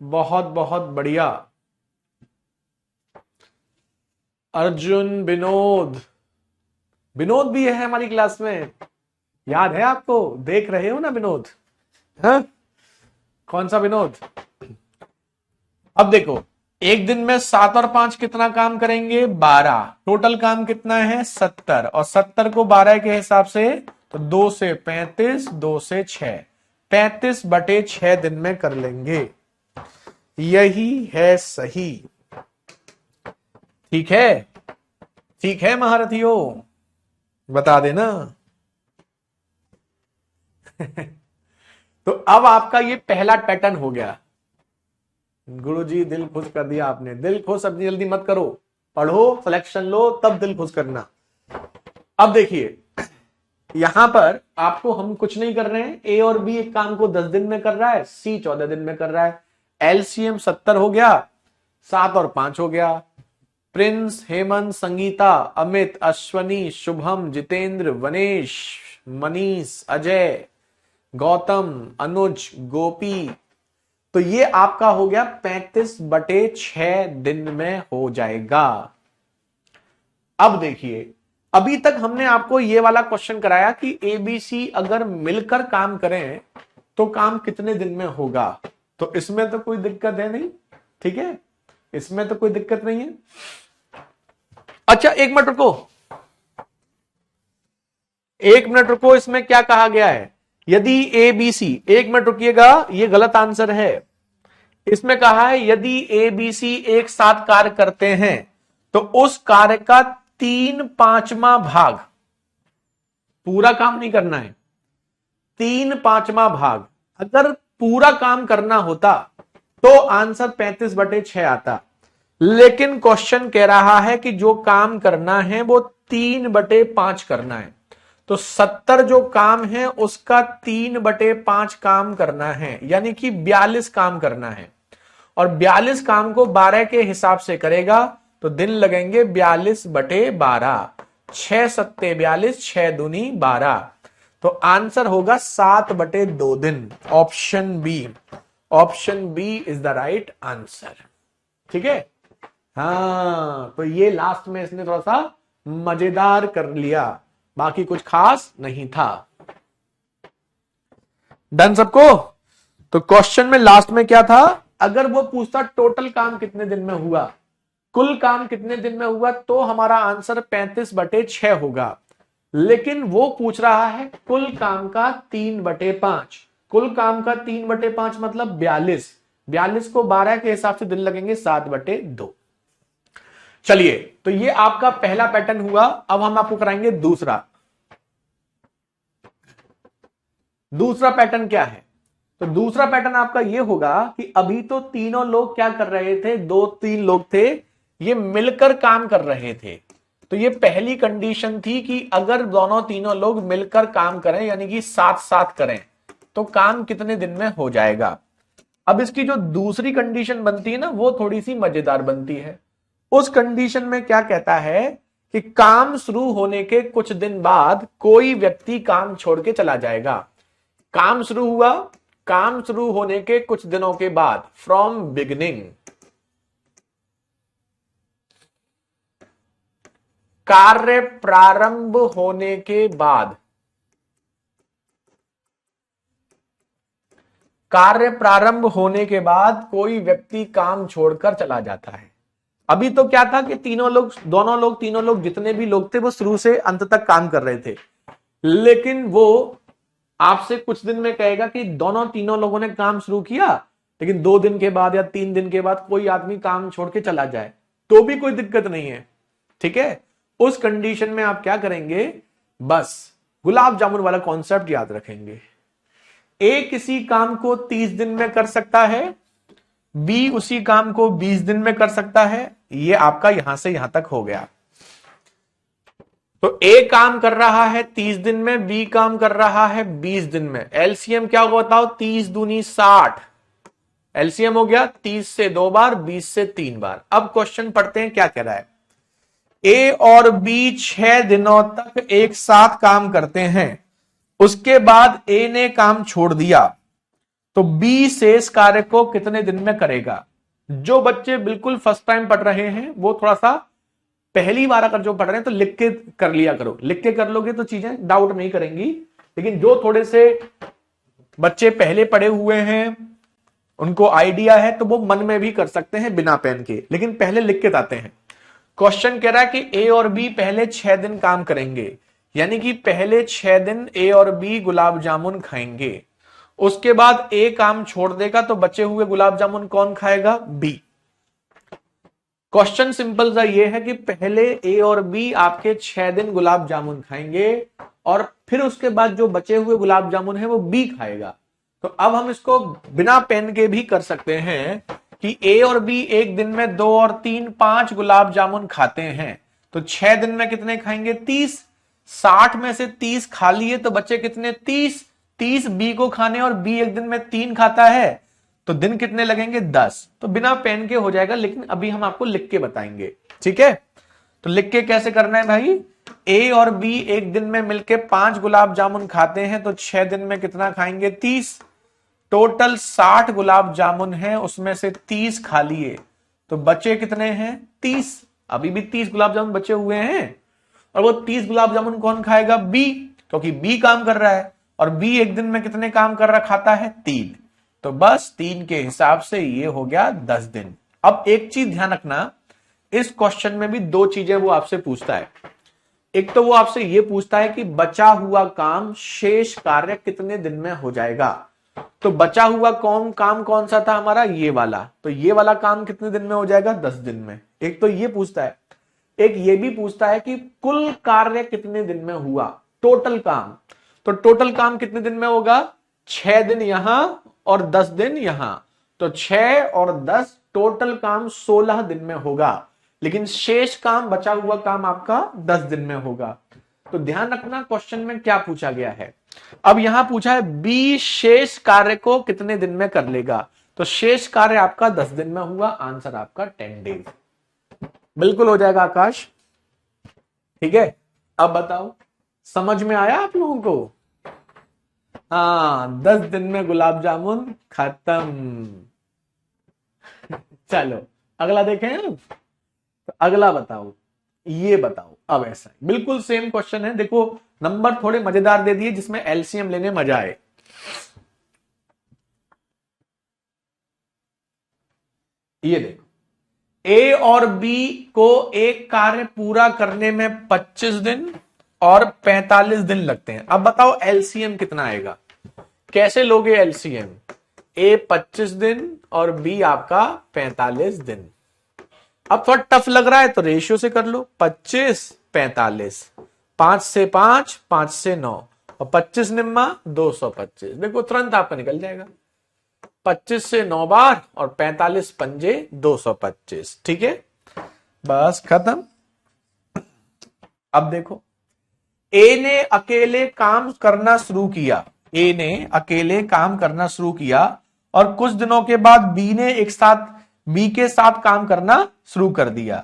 Speaker 1: बहुत बहुत बढ़िया, अर्जुन, विनोद, विनोद भी है हमारी क्लास में, याद है आपको, देख रहे हो ना विनोद, हाँ? कौन सा विनोद। अब देखो, एक दिन में 7 और 5 कितना काम करेंगे, 12, टोटल काम कितना है 70, और 70 को 12 के हिसाब से तो 2 से 35, 2 से 6, 35/6 दिन में कर लेंगे, यही है सही। ठीक है, ठीक है महारथियों, बता देना। तो अब आपका ये पहला पैटर्न हो गया। गुरुजी दिल खुश कर दिया आपने, दिल खुश अब जल्दी मत करो, पढ़ो, सिलेक्शन लो, तब दिल खुश करना। अब देखिए, यहां पर आपको हम कुछ नहीं कर रहे हैं, ए और बी एक काम को 10 दिन में कर रहा है, सी 14 दिन में कर रहा है, एलसीएम 70 हो गया, 7 और 5 हो गया, प्रिंस, हेमंत, संगीता, अमित, अश्वनी, शुभम, जितेंद्र, वनेश, मनीष, अजय, गौतम, अनुज, गोपी, तो ये आपका हो गया 35/6 दिन में हो जाएगा। अब देखिए, अभी तक हमने आपको ये वाला क्वेश्चन कराया कि एबीसी अगर मिलकर काम करें तो काम कितने दिन में होगा, तो इसमें तो कोई दिक्कत है नहीं, ठीक है, इसमें तो कोई दिक्कत नहीं है। अच्छा एक मिनट रुको, एक मिनट रुको, इसमें क्या कहा गया है, यदि ए बी सी, एक मिनट रुकिएगा, ये गलत आंसर है, इसमें कहा है यदि ए बी सी एक साथ कार्य करते हैं तो उस कार्य का 3/5वां भाग, पूरा काम नहीं करना है, 3/5वां भाग, अगर पूरा काम करना होता तो आंसर 35/6 आता, लेकिन क्वेश्चन कह रहा है कि जो काम करना है वो 3/5 करना है, तो 70 जो काम है उसका 3/5 काम करना है, यानी कि 42 काम करना है, और 42 काम को 12 के हिसाब से करेगा तो दिन लगेंगे 42/12, 6 सत्ते 42, 6 दूनी 12, तो आंसर होगा 7/2 दिन, option B, option B is the right answer. ठीक है, हाँ, तो ये लास्ट में इसने थोड़ा सा मजेदार कर लिया, बाकी कुछ खास नहीं था। डन सबको। तो क्वेश्चन में लास्ट में क्या था, अगर वो पूछता टोटल काम कितने दिन में हुआ, कुल काम कितने दिन में हुआ, तो हमारा आंसर 35/6 होगा, लेकिन वो पूछ रहा है कुल काम का 3/5, कुल काम का 3/5 मतलब 42, 42 को 12 के हिसाब से दिन लगेंगे 7/2। चलिए, तो ये आपका पहला पैटर्न हुआ। अब हम आपको कराएंगे दूसरा। दूसरा पैटर्न क्या है, तो दूसरा पैटर्न आपका ये होगा कि अभी तो तीनों लोग क्या कर रहे थे, 2-3 लोग थे, ये मिलकर काम कर रहे थे, तो ये पहली कंडीशन थी कि अगर दोनों तीनों लोग मिलकर काम करें, यानी कि साथ साथ करें, तो काम कितने दिन में हो जाएगा। अब इसकी जो दूसरी कंडीशन बनती है ना, वो थोड़ी सी मजेदार बनती है। उस कंडीशन में क्या कहता है कि काम शुरू होने के कुछ दिन बाद कोई व्यक्ति काम छोड़ के चला जाएगा। काम शुरू हुआ, काम शुरू होने के कुछ दिनों के बाद, फ्रॉम बिगिनिंग, कार्य प्रारंभ होने के बाद, कार्य प्रारंभ होने के बाद कोई व्यक्ति काम छोड़कर चला जाता है। अभी तो क्या था कि तीनों लोग, दोनों लोग, तीनों लोग, जितने भी लोग थे वो शुरू से अंत तक काम कर रहे थे, लेकिन वो आपसे कुछ दिन में कहेगा कि दोनों तीनों लोगों ने काम शुरू किया, लेकिन 2 दिन के बाद या 3 दिन के बाद कोई आदमी काम छोड़ के चला जाए, तो भी कोई दिक्कत नहीं है। ठीक है, उस कंडीशन में आप क्या करेंगे, बस गुलाब जामुन वाला कॉन्सेप्ट याद रखेंगे। ए किसी काम को 30 दिन में कर सकता है, बी उसी काम को 20 दिन में कर सकता है। ये आपका यहां से यहां तक हो गया। तो ए काम कर रहा है 30 दिन में, बी काम कर रहा है 20 दिन में। एलसीएम क्या होगा बताओ? 30 दूनी 60। एलसीएम हो गया 30 से 2 बार, 20 से 3 बार। अब क्वेश्चन पढ़ते हैं क्या कह रहा है। ए और बी 6 दिनों तक एक साथ काम करते हैं, उसके बाद ए ने काम छोड़ दिया, तो बी शेष कार्य को कितने दिन में करेगा? जो बच्चे बिल्कुल फर्स्ट टाइम पढ़ रहे हैं वो थोड़ा सा पहली बार अगर जो पढ़ रहे हैं तो लिख के कर लिया करो। लिख के कर लोगे तो चीजें डाउट नहीं करेंगी। लेकिन जो थोड़े से बच्चे पहले पढ़े हुए हैं, उनको आइडिया है, तो वो मन में भी कर सकते हैं बिना पेन के, लेकिन पहले लिख के आते हैं। क्वेश्चन कह रहा है कि ए और बी पहले 6 दिन काम करेंगे, यानी कि पहले 6 दिन ए और बी गुलाब जामुन खाएंगे। उसके बाद ए काम छोड़ देगा, तो बचे हुए गुलाब जामुन कौन खाएगा? बी। क्वेश्चन सिंपल सा ये है कि पहले ए और बी आपके 6 दिन गुलाब जामुन खाएंगे और फिर उसके बाद जो बचे हुए गुलाब जामुन है वो बी खाएगा। तो अब हम इसको बिना पेन के भी कर सकते हैं कि ए और बी एक दिन में 2 और 3 5 गुलाब जामुन खाते हैं, तो 6 दिन में कितने खाएंगे? 30। 60 में से 30 खा लिए तो बचे कितने? 30। 30 बी को खाने और बी एक दिन में 3 खाता है, तो दिन कितने लगेंगे? 10। तो बिना पेन के हो जाएगा, लेकिन अभी हम आपको लिख के बताएंगे। ठीक है, तो लिख के कैसे करना है भाई? ए और बी एक दिन में मिलके 5 गुलाब जामुन खाते हैं, तो 6 दिन में कितना खाएंगे? 30। टोटल 60 गुलाब जामुन है, उसमें से 30 खा लिए, तो बचे कितने हैं? 30। अभी भी 30 गुलाब जामुन बचे हुए हैं, और वो 30 गुलाब जामुन कौन खाएगा? बी, क्योंकि बी काम कर रहा है, और बी एक दिन में कितने काम कर रहा खाता है? 3। तो बस 3 के हिसाब से ये हो गया 10 दिन। अब एक चीज ध्यान रखना, इस क्वेश्चन में भी 2 चीजें वो आपसे पूछता है। एक तो वो आपसे ये पूछता है कि बचा हुआ काम शेष कार्य कितने दिन में हो जाएगा। तो बचा हुआ काम कौन सा था हमारा? ये वाला। तो ये वाला काम कितने दिन में हो जाएगा? 10 दिन में। एक तो ये पूछता है, एक ये भी पूछता है कि कुल कार्य कितने दिन में हुआ, टोटल काम। तो टोटल काम कितने दिन में होगा? 6 दिन यहां और 10 दिन यहां, तो 6 और 10 टोटल काम 16 दिन में होगा, लेकिन शेष काम, बचा हुआ काम आपका 10 दिन में होगा। तो ध्यान रखना क्वेश्चन में क्या पूछा गया है। अब यहां पूछा है बी शेष कार्य को कितने दिन में कर लेगा, तो शेष कार्य आपका 10 दिन में हुआ, आंसर आपका 10 डेज। बिल्कुल हो जाएगा आकाश। ठीक है, अब बताओ समझ में आया आप लोगों को? हाँ, 10 दिन में गुलाब जामुन खत्म। चलो अगला देखें। तो अगला बताओ, ये बताओ। अब ऐसा बिल्कुल सेम क्वेश्चन है, देखो नंबर थोड़े मजेदार दे दिए जिसमें एलसीएम लेने मजा आए। ये देखो, ए और बी को एक कार्य पूरा करने में 25 दिन और 45 दिन लगते हैं। अब बताओ एलसीएम कितना आएगा? कैसे लोगे एलसीएम? ए 25 दिन और बी आपका 45 दिन। अब थोड़ा टफ लग रहा है तो रेशियो से कर लो, 25 45, 5 से 5, 5 से 9, और 25 निम्मा 225। देखो तुरंत आपका निकल जाएगा। 25 से 9 बार और 45 पंजे 225। ठीक है, बस खत्म। अब देखो, ए ने अकेले काम करना शुरू किया, ए ने अकेले काम करना शुरू किया, और कुछ दिनों के बाद बी ने एक साथ बी के साथ काम करना शुरू कर दिया।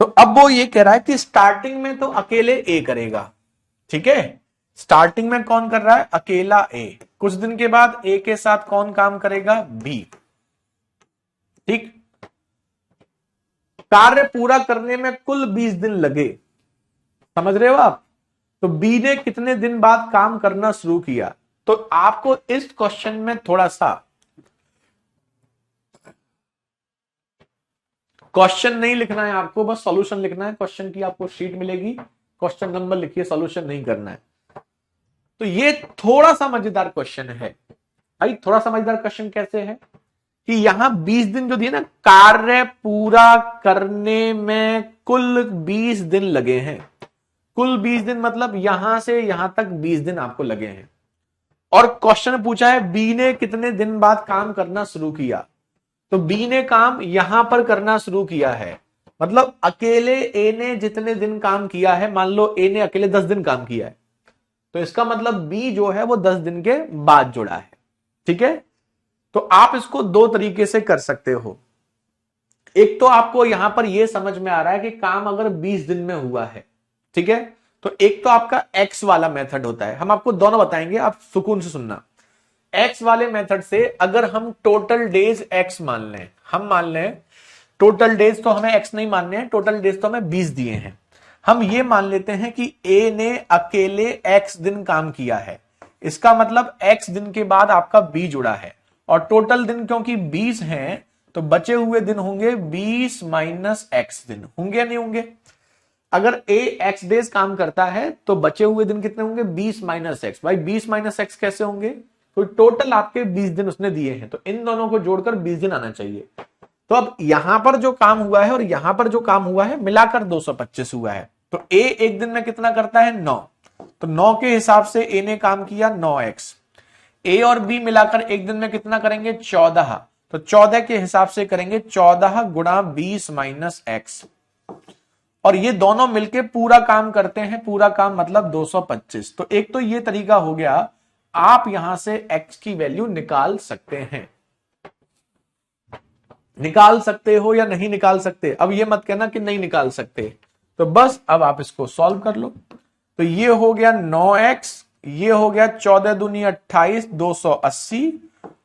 Speaker 1: तो अब वो ये कह रहा है कि स्टार्टिंग में तो अकेले ए करेगा। ठीक है, स्टार्टिंग में कौन कर रहा है? अकेला ए। कुछ दिन के बाद ए के साथ कौन काम करेगा? बी। ठीक, कार्य पूरा करने में कुल 20 दिन लगे, समझ रहे हो आप? तो बी ने कितने दिन बाद काम करना शुरू किया? तो आपको इस क्वेश्चन में थोड़ा सा क्वेश्चन नहीं लिखना है, आपको बस सॉल्यूशन लिखना है। क्वेश्चन की आपको शीट मिलेगी, क्वेश्चन नंबर लिखिए, सॉल्यूशन नहीं करना है। तो ये थोड़ा सा मजेदार क्वेश्चन है भाई। थोड़ा सा मजेदार क्वेश्चन कैसे है कि यहां 20 दिन जो दिए ना, कार्य पूरा करने में कुल 20 दिन लगे हैं। कुल 20 दिन मतलब यहां से यहां तक 20 दिन आपको लगे हैं। और क्वेश्चन पूछा है बी ने कितने दिन बाद काम करना शुरू किया। तो बी ने काम यहां पर करना शुरू किया है, मतलब अकेले ए ने जितने दिन काम किया है, मान लो ए ने अकेले 10 दिन काम किया है, तो इसका मतलब बी जो है वो 10 दिन के बाद जुड़ा है। ठीक है, तो आप इसको दो तरीके से कर सकते हो। एक तो आपको यहां पर यह समझ में आ रहा है कि काम अगर 20 दिन में हुआ है, ठीक है, तो एक तो आपका एक्स वाला मेथड होता है, हम आपको दोनों बताएंगे, आप सुकून से सुनना। एक्स वाले मेथड से अगर हम टोटल डेज एक्स मान लें, हम मान लें टोटल डेज तो हमें एक्स नहीं मानने हैं, टोटल डेज तो हमें 20 दिए हैं, हम ये मान लेते हैं कि ए ने अकेले एक्स दिन काम किया है, इसका मतलब एक्स दिन के बाद आपका बी जुड़ा है, और टोटल दिन क्योंकि 20 हैं तो बचे हुए दिन होंगे 20 माइनस एक्स दिन, होंगे या नहीं होंगे? अगर ए एक्स डेज काम करता है तो बचे हुए दिन कितने होंगे? 20 माइनस एक्स। भाई 20 माइनस एक्स कैसे होंगे? तो टोटल आपके 20 दिन उसने दिए हैं, तो इन दोनों को जोड़कर 20 दिन आना चाहिए। तो अब यहां पर जो काम हुआ है और यहां पर जो काम हुआ है मिलाकर 225 हुआ है। तो ए एक दिन में कितना करता है? 9। तो 9 के हिसाब से ए ने काम किया 9x। ए और बी मिलाकर एक दिन में कितना करेंगे? 14। तो 14 के हिसाब से करेंगे 14 गुणा 20 माइनस एक्स, और ये दोनों मिलके पूरा काम करते हैं, पूरा काम मतलब 225। तो एक तो ये तरीका हो गया, आप यहां से x की वैल्यू निकाल सकते हैं। निकाल सकते हो या नहीं निकाल सकते? अब ये मत कहना कि नहीं निकाल सकते, तो बस अब आप इसको सॉल्व कर लो। तो ये हो गया 9x, ये हो गया 14 दूनी 28 280,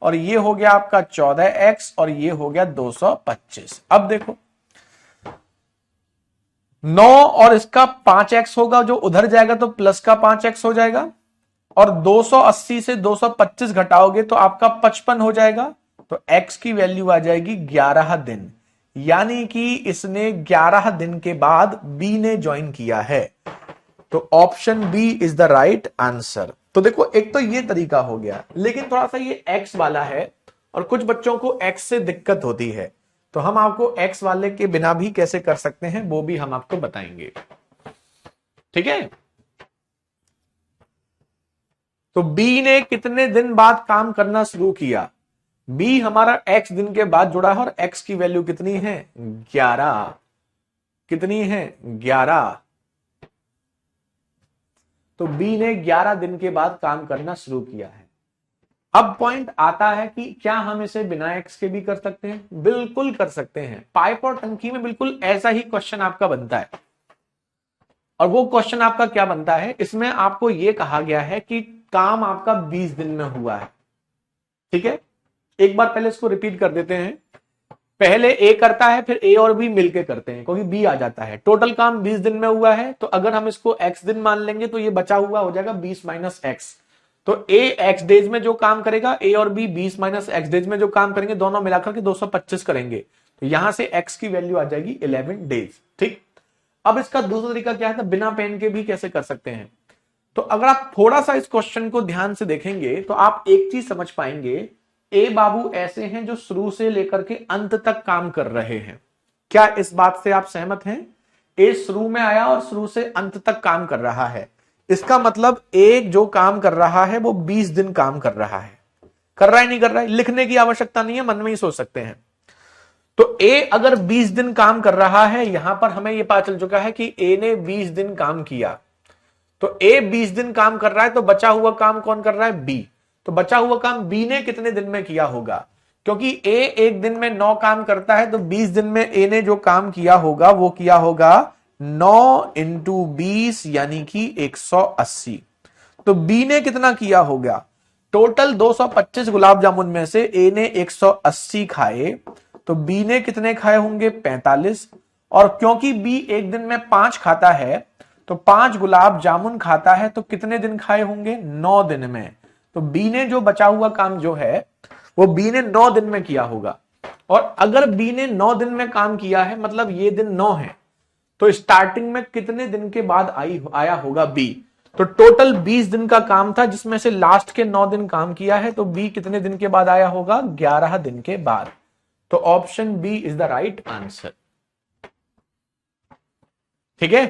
Speaker 1: और ये हो गया आपका 14x, और ये हो गया 225। अब देखो 9 और इसका 5x होगा, जो उधर जाएगा तो प्लस का 5x हो जाएगा, और 280 से 225 घटाओगे तो आपका 55 हो जाएगा। तो x की वैल्यू आ जाएगी 11 दिन, यानी कि इसने 11 दिन के बाद b ने ज्वाइन किया है। तो option B is the right answer. तो देखो एक तो ये तरीका हो गया, लेकिन थोड़ा सा ये x वाला है और कुछ बच्चों को x से दिक्कत होती है, तो हम आपको x वाले के बिना भी कैसे कर सकते हैं वो भी हम आपको बताएंगे। ठीक है, तो b ने कितने दिन बाद काम करना शुरू किया? b हमारा x दिन के बाद जुड़ा है, और x की वैल्यू कितनी है? 11। कितनी है? 11। तो b ने 11 दिन के बाद काम करना शुरू किया है। अब पॉइंट आता है कि क्या हम इसे बिना x के भी कर सकते हैं? बिल्कुल कर सकते हैं। पाइप और टंकी में बिल्कुल ऐसा ही क्वेश्चन आपका बनता है, और वो क्वेश्चन आपका क्या बनता है, इसमें आपको यह कहा गया है कि काम आपका 20 दिन में हुआ है। ठीक है, एक बार पहले इसको रिपीट कर देते हैं। पहले ए करता है, फिर ए और बी मिलके करते हैं, क्योंकि बी आ जाता है। टोटल काम 20 दिन में हुआ है, तो अगर हम इसको x दिन मान लेंगे तो ये बचा हुआ हो जाएगा 20 माइनस एक्स। तो ए x डेज में जो काम करेगा, ए और बी 20 माइनस एक्स डेज में जो काम करेंगे, दोनों मिलाकर के 225 करेंगे। तो यहां से x की वैल्यू आ जाएगी 11 डेज। ठीक, अब इसका दूसरा तरीका क्या है, बिना पेन के भी कैसे कर सकते हैं। तो अगर आप थोड़ा सा इस क्वेश्चन को ध्यान से देखेंगे तो आप एक चीज समझ पाएंगे, ए बाबू ऐसे हैं जो शुरू से लेकर के अंत तक काम कर रहे हैं। क्या इस बात से आप सहमत हैं? ए शुरू में आया और शुरू से अंत तक काम कर रहा है, इसका मतलब ए जो काम कर रहा है वो 20 दिन काम कर रहा है। कर रहा है नहीं कर रहा है, लिखने की आवश्यकता नहीं है, मन में ही सोच सकते हैं। तो ए अगर 20 दिन काम कर रहा है, यहां पर हमें यह पता चल चुका है कि ए ने 20 दिन काम किया, तो ए 20 दिन काम कर रहा है, तो बचा हुआ काम कौन कर रहा है? बी। तो बचा हुआ काम बी ने कितने दिन में किया होगा? क्योंकि ए एक दिन में 9 काम करता है, तो 20 दिन में ए ने जो काम किया होगा वो किया होगा 9 इंटू 20 यानी कि 180। तो बी ने कितना किया होगा? टोटल 225 गुलाब जामुन में से ए ने 180 खाए, तो बी ने कितने खाए होंगे? 45। और क्योंकि बी एक दिन में 5 खाता है, तो 5 गुलाब जामुन खाता है, तो कितने दिन खाए होंगे? 9 दिन में। तो बी ने जो बचा हुआ काम जो है वो बी ने 9 दिन में किया होगा। और अगर बी ने 9 दिन में काम किया है, मतलब ये दिन 9 है, तो स्टार्टिंग में कितने दिन के बाद आया होगा बी? तो टोटल 20 दिन का काम था, जिसमें से लास्ट के 9 दिन काम किया है, तो बी कितने दिन के बाद आया होगा? 11 दिन के बाद। तो option B is the right answer. ठीक है,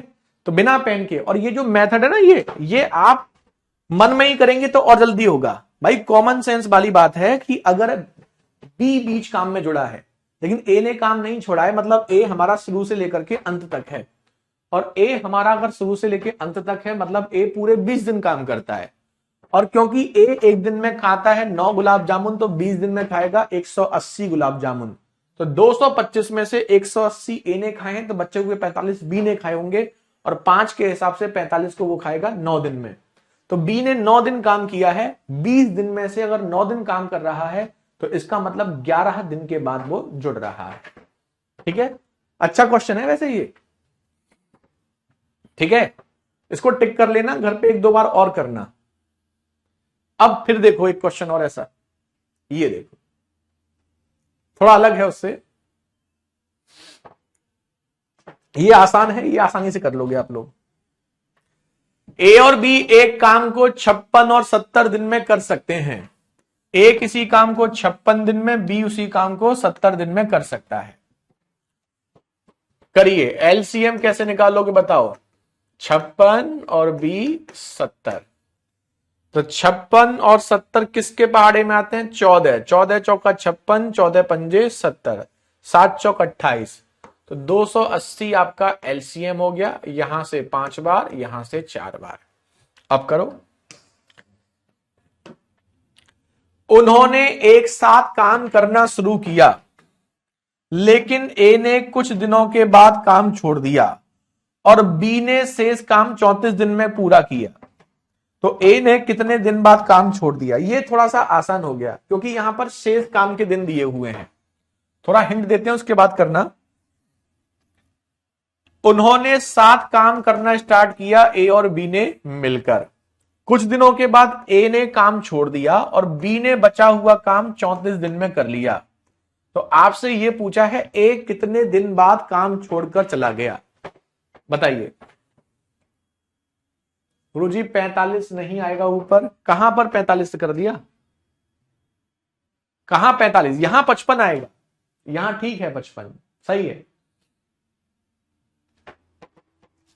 Speaker 1: तो बिना पेन के, और ये जो मेथड है ना, ये आप मन में ही करेंगे तो और जल्दी होगा। भाई कॉमन सेंस वाली बात है कि अगर बी बीच काम में जुड़ा है, लेकिन ए ने काम नहीं छोड़ा है, मतलब ए हमारा शुरू से लेकर के अंत तक है, और ए हमारा अगर शुरू से लेकर अंत तक है मतलब ए पूरे 20 दिन काम करता है। और क्योंकि ए एक दिन में खाता है 9 गुलाब जामुन, तो 20 दिन में खाएगा 180 गुलाब जामुन। तो 225 में से 180 ए ने खाए हैं, तो बच्चे हुए 45 बी ने खाए होंगे, और 5 के हिसाब से 45 को वो खाएगा 9 दिन में। तो बी ने 9 दिन काम किया है, 20 दिन में से अगर 9 दिन काम कर रहा है तो इसका मतलब 11 दिन के बाद वो जुड़ रहा है। ठीक है, अच्छा क्वेश्चन है वैसे ये। ठीक है, इसको टिक कर लेना, घर पे 1-2 बार और करना। अब फिर देखो एक क्वेश्चन और ऐसा, ये देखो थोड़ा अलग है उससे, ये आसान है, ये आसानी से कर लोगे आप लोग। ए और बी एक काम को 56 और 70 दिन में कर सकते हैं। ए किसी काम को 56 दिन में, बी उसी काम को 70 दिन में कर सकता है। करिए, एलसीएम कैसे निकालोगे बताओ? 56 और बी 70। तो 56 और 70 किसके पहाड़े में आते हैं? 14। 14 चौका 56, 14 पंजे 70, 7 चौक 28। तो 280 आपका एलसीएम हो गया, यहां से 5 बार, यहां से 4 बार। अब करो। उन्होंने एक साथ काम करना शुरू किया, लेकिन ए ने कुछ दिनों के बाद काम छोड़ दिया और बी ने शेष काम 34 दिन में पूरा किया। तो ए ने कितने दिन बाद काम छोड़ दिया? ये थोड़ा सा आसान हो गया क्योंकि यहां पर शेष काम के दिन दिए हुए हैं। थोड़ा हिंट देते हैं, उसके बाद करना। उन्होंने साथ काम करना स्टार्ट किया, ए और बी ने मिलकर। कुछ दिनों के बाद ए ने काम छोड़ दिया और बी ने बचा हुआ काम 34 दिन में कर लिया। तो आपसे यह पूछा है ए कितने दिन बाद काम छोड़कर चला गया, बताइए। गुरुजी 45 नहीं आएगा ऊपर, कहां पर 45 कर दिया? कहां 45? यहां 55 आएगा, यहां ठीक है 55 सही है।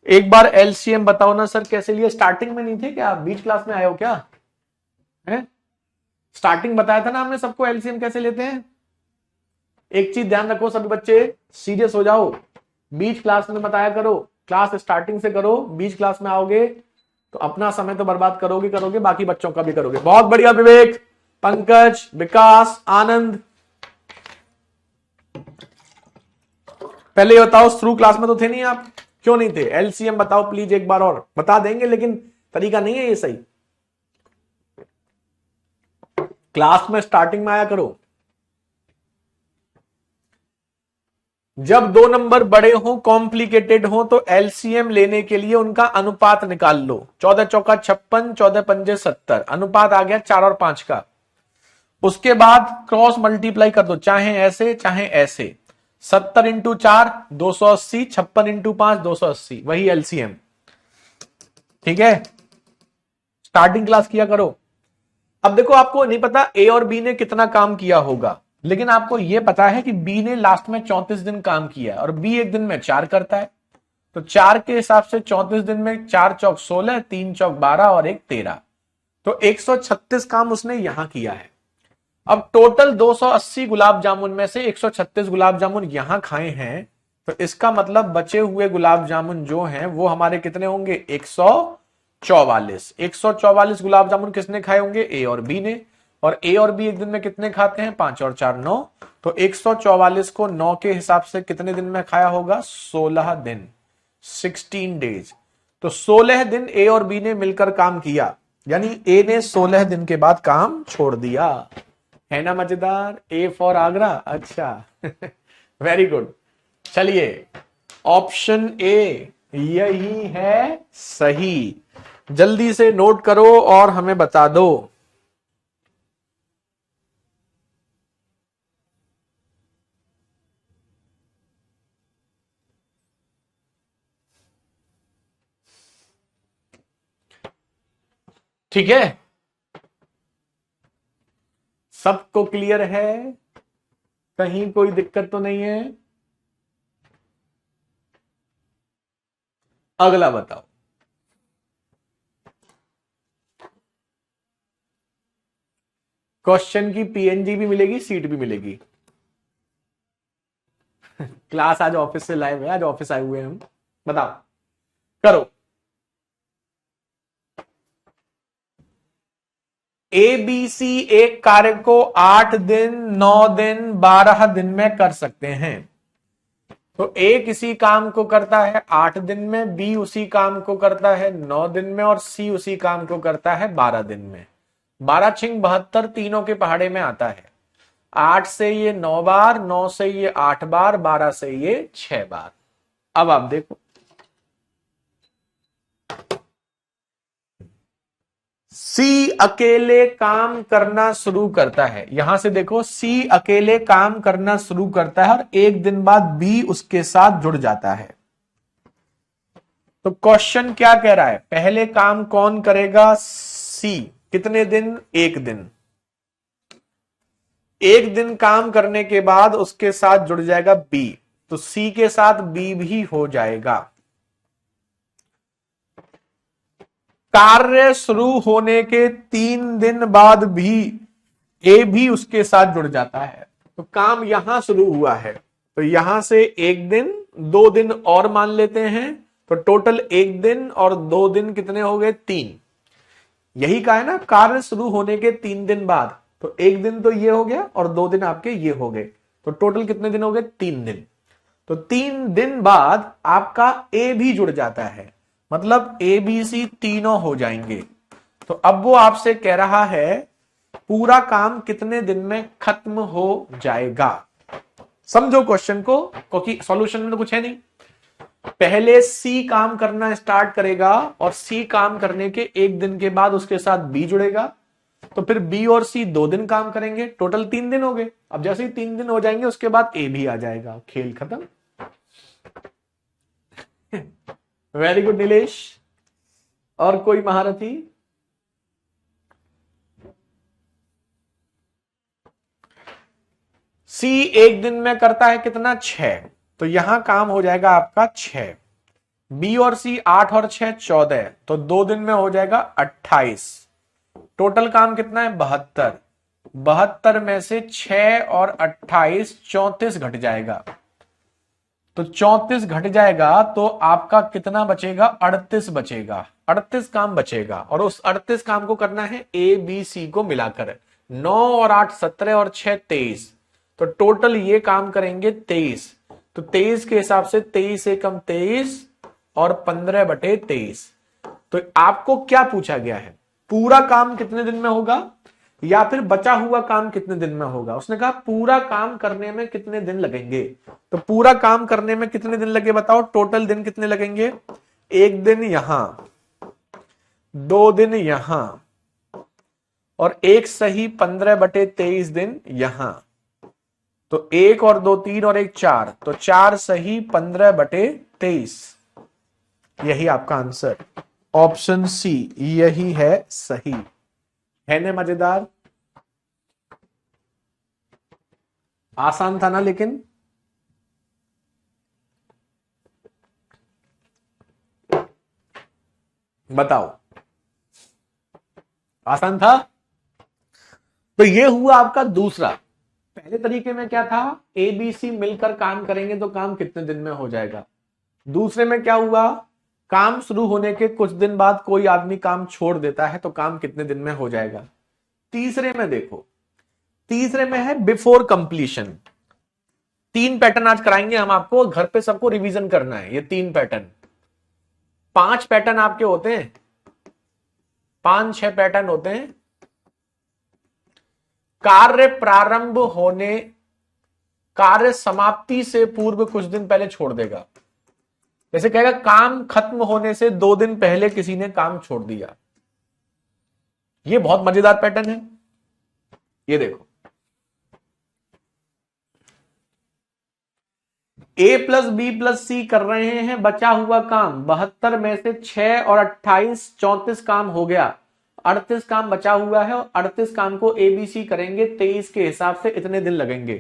Speaker 1: एक बार एलसीएम बताओ ना सर, कैसे लिए? स्टार्टिंग में नहीं थे क्या? बीच क्लास में आए हो क्या? है स्टार्टिंग बताया था ना हमने सबको एलसीएम कैसे लेते हैं। एक चीज ध्यान रखो सभी बच्चे, सीरियस हो जाओ, बीच क्लास में बताया करो, क्लास स्टार्टिंग से करो। बीच क्लास में आओगे तो अपना समय तो बर्बाद करोगे, बाकी बच्चों का भी करोगे। बहुत बढ़िया विवेक, पंकज, विकास, आनंद। पहले ये बताओ, शुरू क्लास में तो थे नहीं आप? क्यों नहीं थे? एलसीएम बताओ प्लीज, एक बार और बता देंगे, लेकिन तरीका नहीं है ये सही। क्लास में स्टार्टिंग में आया करो। जब दो नंबर बड़े हों, कॉम्प्लिकेटेड हों, तो एलसीएम लेने के लिए उनका अनुपात निकाल लो। 14 चौका 56, 14 पंजे 70, अनुपात आ गया 4 और 5 का। उसके बाद क्रॉस मल्टीप्लाई कर दो, चाहे ऐसे चाहे ऐसे। 70 इंटू 4 280, 56 इंटू 5 280, वही एलसीएम। ठीक है, स्टार्टिंग क्लास किया करो। अब देखो, आपको नहीं पता ए और बी ने कितना काम किया होगा, लेकिन आपको यह पता है कि बी ने लास्ट में 34 दिन काम किया और बी एक दिन में 4 करता है। तो 4 के हिसाब से 34 दिन में 4 चौक 16, 3 चौक 12 और 1 13, तो 136 काम उसने यहां किया है। अब टोटल 280 गुलाब जामुन में से 136 गुलाब जामुन यहां खाए हैं, तो इसका मतलब बचे हुए गुलाब जामुन जो हैं वो हमारे कितने होंगे? 144। 144 गुलाब जामुन किसने खाए होंगे? ए और बी ने। और ए और बी एक दिन में कितने खाते हैं? 5 और 4 9। तो 144 को 9 के हिसाब से कितने दिन में खाया होगा? 16 दिन, 16 डेज। तो 16 दिन ए और बी ने मिलकर काम किया, यानी ए ने 16 दिन के बाद काम छोड़ दिया। है ना मजेदार? A for Agra. अच्छा वेरी गुड। चलिए, ऑप्शन ए यही है सही। जल्दी से नोट करो और हमें बता दो। ठीक है, सबको क्लियर है? कहीं कोई दिक्कत तो नहीं है? अगला बताओ। क्वेश्चन की पीएनजी भी मिलेगी, सीट भी मिलेगी। क्लास आज ऑफिस से लाइव है, आज ऑफिस आए हुए हैं हम। बताओ, करो। ए बी सी एक कार्य को 8 दिन, 9 दिन, 12 दिन में कर सकते हैं। तो ए किसी काम को करता है 8 दिन में, बी उसी काम को करता है 9 दिन में, और सी उसी काम को करता है 12 दिन में। 12 छिंग 72 तीनों के पहाड़े में आता है। 8 से ये 9 बार, 9 से ये 8 बार, 12 से ये 6 बार। अब आप देखो, सी अकेले काम करना शुरू करता है। यहां से देखो, सी अकेले काम करना शुरू करता है और एक दिन बाद बी उसके साथ जुड़ जाता है। तो क्वेश्चन क्या कह रहा है, पहले काम कौन करेगा? सी। कितने दिन? एक दिन। एक दिन काम करने के बाद उसके साथ जुड़ जाएगा बी, तो सी के साथ बी भी हो जाएगा। कार्य शुरू होने के 3 दिन बाद भी ए भी उसके साथ जुड़ जाता है। तो काम यहां शुरू हुआ है, तो यहां से 1 दिन, 2 दिन और मान लेते हैं, तो टोटल 1 दिन और 2 दिन कितने हो गए? 3। यही कहा है ना, कार्य शुरू होने के 3 दिन बाद। तो 1 दिन तो ये हो गया और 2 दिन आपके ये हो गए, तो टोटल कितने दिन हो गए? 3 दिन। तो 3 दिन बाद आपका ए भी जुड़ जाता है, मतलब ए बी सी तीनों हो जाएंगे। तो अब वो आपसे कह रहा है पूरा काम कितने दिन में खत्म हो जाएगा। समझो क्वेश्चन को, क्योंकि सॉल्यूशन में तो कुछ है नहीं। पहले सी काम करना स्टार्ट करेगा और सी काम करने के 1 दिन के बाद उसके साथ बी जुड़ेगा, तो फिर बी और सी 2 दिन काम करेंगे, टोटल 3 दिन हो गए। अब जैसे ही 3 दिन हो जाएंगे उसके बाद ए भी आ जाएगा, खेल खत्म। Very good Nilesh. और कोई महारथी? सी 1 दिन में करता है कितना? 6। तो यहां काम हो जाएगा आपका 6। बी और सी 8 और 6 14, तो 2 दिन में हो जाएगा 28। टोटल काम कितना है? 72। 72 में से 6 और 28 34 घट जाएगा, तो 34 घट जाएगा, तो आपका कितना बचेगा? 38 बचेगा। 38 काम बचेगा, और उस 38 काम को करना है ए बी सी को मिलाकर। 9 और 8 17 और 6 23, तो टोटल ये काम करेंगे 23। तो 23 के हिसाब से 23 एकम 23 और 15/23। तो आपको क्या पूछा गया है, पूरा काम कितने दिन में होगा या फिर बचा हुआ काम कितने दिन में होगा? उसने कहा पूरा काम करने में कितने दिन लगेंगे। तो पूरा काम करने में कितने दिन लगे बताओ, टोटल दिन कितने लगेंगे? 1 दिन यहां, 2 दिन यहां, और 1 सही 15/23 दिन यहां। तो 1 और 2 3 और 1 4, तो 4 सही 15/23। यही आपका आंसर, ऑप्शन सी यही है सही। है ना मजेदार? आसान था ना? लेकिन बताओ, आसान था? तो ये हुआ आपका दूसरा। पहले तरीके में क्या था, ए बी सी मिलकर काम करेंगे तो काम कितने दिन में हो जाएगा। दूसरे में क्या हुआ, काम शुरू होने के कुछ दिन बाद कोई आदमी काम छोड़ देता है तो काम कितने दिन में हो जाएगा। तीसरे में देखो, तीसरे में है बिफोर कंप्लीशन। 3 पैटर्न आज कराएंगे हम आपको, घर पे सबको रिवीजन करना है। ये 3 पैटर्न, 5 पैटर्न आपके होते हैं, 5-6 पैटर्न होते हैं। कार्य प्रारंभ होने, कार्य समाप्ति से पूर्व कुछ दिन पहले छोड़ देगा। जैसे कहेगा काम खत्म होने से 2 दिन पहले किसी ने काम छोड़ दिया। ये बहुत मजेदार पैटर्न है। ये देखो, ए प्लस बी प्लस सी कर रहे हैं, बचा हुआ काम 72 में से 6 और 28 34 काम हो गया, 38 काम बचा हुआ है, और 38 काम को ए बी सी करेंगे 23 के हिसाब से इतने दिन लगेंगे।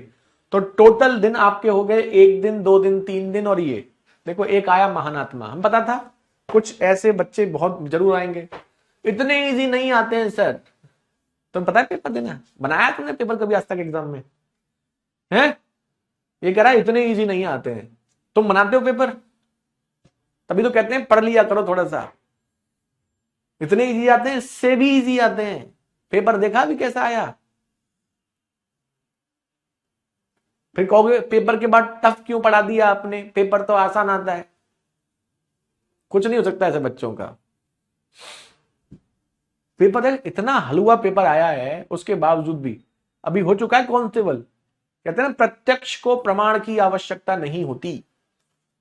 Speaker 1: तो टोटल दिन आपके हो गए 1 दिन 2 दिन 3 दिन, और ये देखो एक आया महानात्मा। हम पता था कुछ ऐसे बच्चे बहुत जरूर आएंगे, इतने इजी नहीं आते हैं सर। तुम पता है पेपर देना बनाया तुमने पेपर कभी आज तक एग्जाम में है? ये कह रहा है इतने इजी नहीं आते हैं। तुम बनाते हो पेपर, तभी तो कहते हैं पढ़ लिया करो थोड़ा सा। इतने इजी आते हैं, इससे भी इजी आते हैं। पेपर देखा भी कैसा आया। फिर कहोगे पेपर के बाद टफ क्यों पढ़ा दिया आपने, पेपर तो आसान आता है। कुछ नहीं हो सकता ऐसे बच्चों का। पेपर है, इतना हलवा पेपर आया है, उसके बावजूद भी अभी हो चुका है कांस्टेबल। कहते हैं ना, प्रत्यक्ष को प्रमाण की आवश्यकता नहीं होती।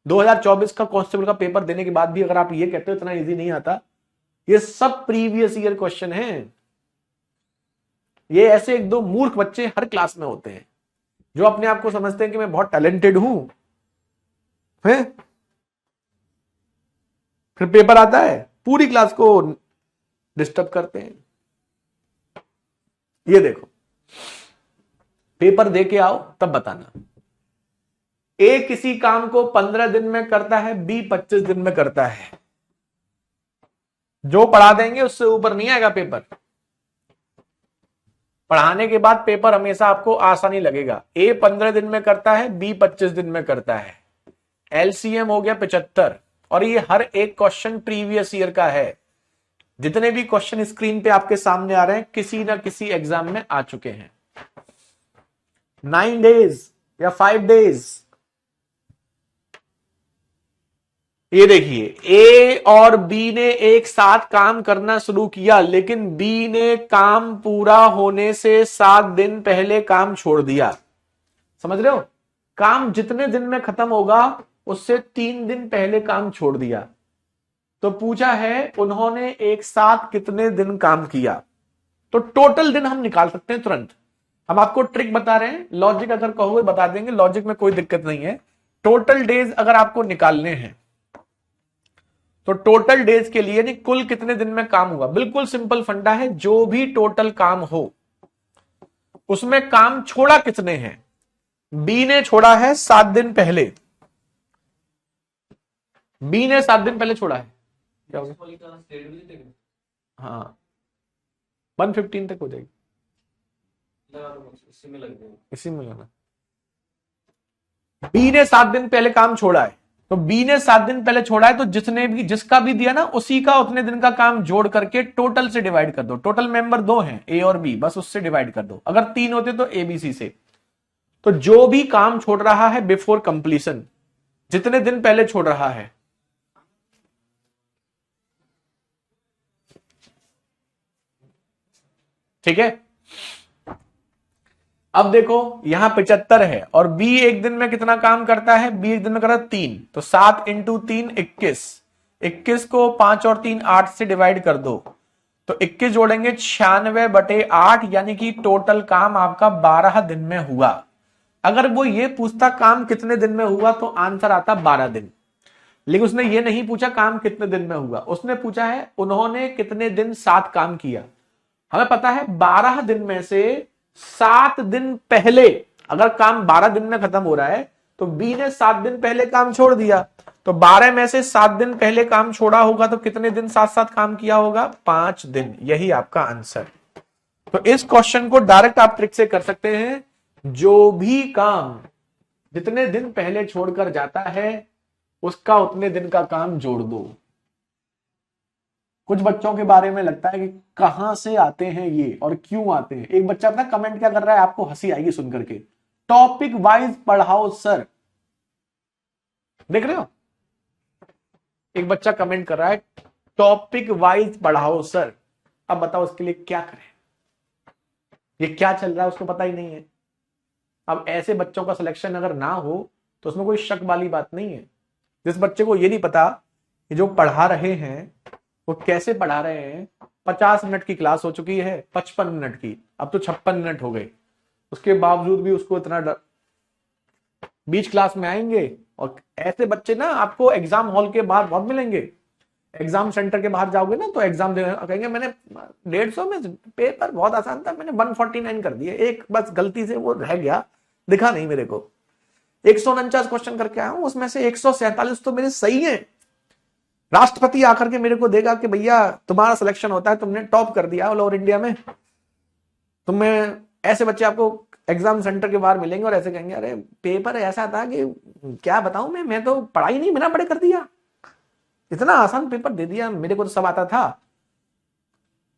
Speaker 1: 2024 का कांस्टेबल का पेपर देने के बाद भी अगर आप ये कहते हो इतना इजी नहीं आता, ये सब प्रीवियस ईयर क्वेश्चन हैं। ये ऐसे एक दो मूर्ख बच्चे हर क्लास में होते हैं जो अपने आप को समझते हैं कि मैं बहुत टैलेंटेड हूं, है? फिर पेपर आता है, पूरी क्लास को डिस्टर्ब करते हैं। ये देखो, पेपर दे के आओ तब बताना। ए किसी काम को 15 दिन में करता है, बी 25 दिन में करता है। जो पढ़ा देंगे उससे ऊपर नहीं आएगा पेपर। पढ़ाने के बाद पेपर हमेशा आपको आसानी लगेगा। ए 15 दिन में करता है, बी 25 दिन में करता है। एलसीएम हो गया 75, और ये हर एक क्वेश्चन प्रीवियस ईयर का है। जितने भी क्वेश्चन स्क्रीन पे आपके सामने आ रहे हैं, किसी ना किसी एग्जाम में आ चुके हैं। 9 डेज या 5 डेज। ये देखिए, ए और बी ने एक साथ काम करना शुरू किया, लेकिन बी ने काम पूरा होने से 7 दिन पहले काम छोड़ दिया। समझ रहे हो? काम जितने दिन में खत्म होगा उससे 3 दिन पहले काम छोड़ दिया। तो पूछा है उन्होंने एक साथ कितने दिन काम किया। तो टोटल दिन हम निकाल सकते हैं तुरंत। हम आपको ट्रिक बता रहे हैं, लॉजिक अगर कहोगे बता देंगे, लॉजिक में कोई दिक्कत नहीं है। टोटल डेज अगर आपको निकालने हैं तो टोटल डेज के लिए नहीं, कुल कितने दिन में काम हुआ। बिल्कुल सिंपल फंडा है, जो भी टोटल काम हो उसमें काम छोड़ा कितने हैं। बी ने छोड़ा है 7 दिन पहले। बी ने 7 दिन पहले छोड़ा है। क्या हो गया? हाँ, 115 तक हो जाएगी। इसी में लगा। बी ने 7 दिन पहले काम छोड़ा है, तो बी ने 7 दिन पहले छोड़ा है, तो जिसने भी जिसका भी दिया ना उसी का उतने दिन का काम जोड़ करके टोटल से डिवाइड कर दो। टोटल मेंबर 2 हैं, ए और बी, बस उससे डिवाइड कर दो। अगर 3 होते तो ए बी सी से। तो जो भी काम छोड़ रहा है बिफोर कंप्लीशन, जितने दिन पहले छोड़ रहा है, ठीक है। अब देखो यहां 75 है और बी एक दिन में कितना काम करता है, बी एक दिन में करता है 3, तो 7 इंटू 3 21। 21 को 5 और 3 8 से डिवाइड कर दो, तो 21 जोड़ेंगे 96/8, यानी कि टोटल काम आपका 12 दिन में हुआ। अगर वो ये पूछता काम कितने दिन में हुआ तो आंसर आता 12 दिन। लेकिन उसने ये नहीं पूछा काम कितने दिन में हुआ, उसने पूछा है उन्होंने कितने दिन साथ काम किया। हमें पता है 12 दिन में से 7 दिन पहले अगर काम 12 दिन में खत्म हो रहा है तो बी ने 7 दिन पहले काम छोड़ दिया, तो 12 में से 7 दिन पहले काम छोड़ा होगा तो कितने दिन साथ साथ काम किया होगा, 5 दिन। यही आपका आंसर। तो इस क्वेश्चन को डायरेक्ट आप ट्रिक से कर सकते हैं। जो भी काम जितने दिन पहले छोड़कर जाता है उसका उतने दिन का काम जोड़ दो। कुछ बच्चों के बारे में लगता है कि कहां से आते हैं ये और क्यों आते हैं। एक बच्चा अपना कमेंट क्या कर रहा है, आपको हंसी आएगी सुन करके, टॉपिक वाइज पढ़ाओ सर। देख रहे हो, एक बच्चा कमेंट कर रहा है टॉपिक वाइज पढ़ाओ सर। अब बताओ उसके लिए क्या करें, ये क्या चल रहा है उसको पता ही नहीं है। अब ऐसे बच्चों का सिलेक्शन अगर ना हो तो उसमें कोई शक वाली बात नहीं है। जिस बच्चे को ये नहीं पता कि जो पढ़ा रहे हैं वो कैसे पढ़ा रहे हैं, 50 मिनट की क्लास हो चुकी है, 55 मिनट की, अब तो 56 मिनट हो गए, उसके बावजूद भी उसको इतना डर। बीच क्लास में आएंगे और ऐसे बच्चे ना आपको एग्जाम हॉल के बाहर बहुत मिलेंगे। एग्जाम सेंटर के बाहर जाओगे ना तो एग्जाम देने कहेंगे मैंने 150 में पेपर बहुत आसान था, मैंने 149 कर दिए, एक बस गलती से वो रह गया, दिखा नहीं मेरे को। 149 क्वेश्चन करके आया हूं, उसमें से 147 तो मेरे सही हैं। राष्ट्रपति आकर के मेरे को देगा कि भैया तुम्हारा सिलेक्शन होता है, तुमने टॉप कर दिया ऑल ओवर इंडिया में, तुम्हें ऐसे बच्चे आपको एग्जाम सेंटर के बाहर मिलेंगे और ऐसे कहेंगे अरे पेपर ऐसा था कि क्या बताऊं मैं तो पढ़ाई नहीं बिना पढ़े कर दिया, इतना आसान पेपर दे दिया, मेरे को तो सब आता था,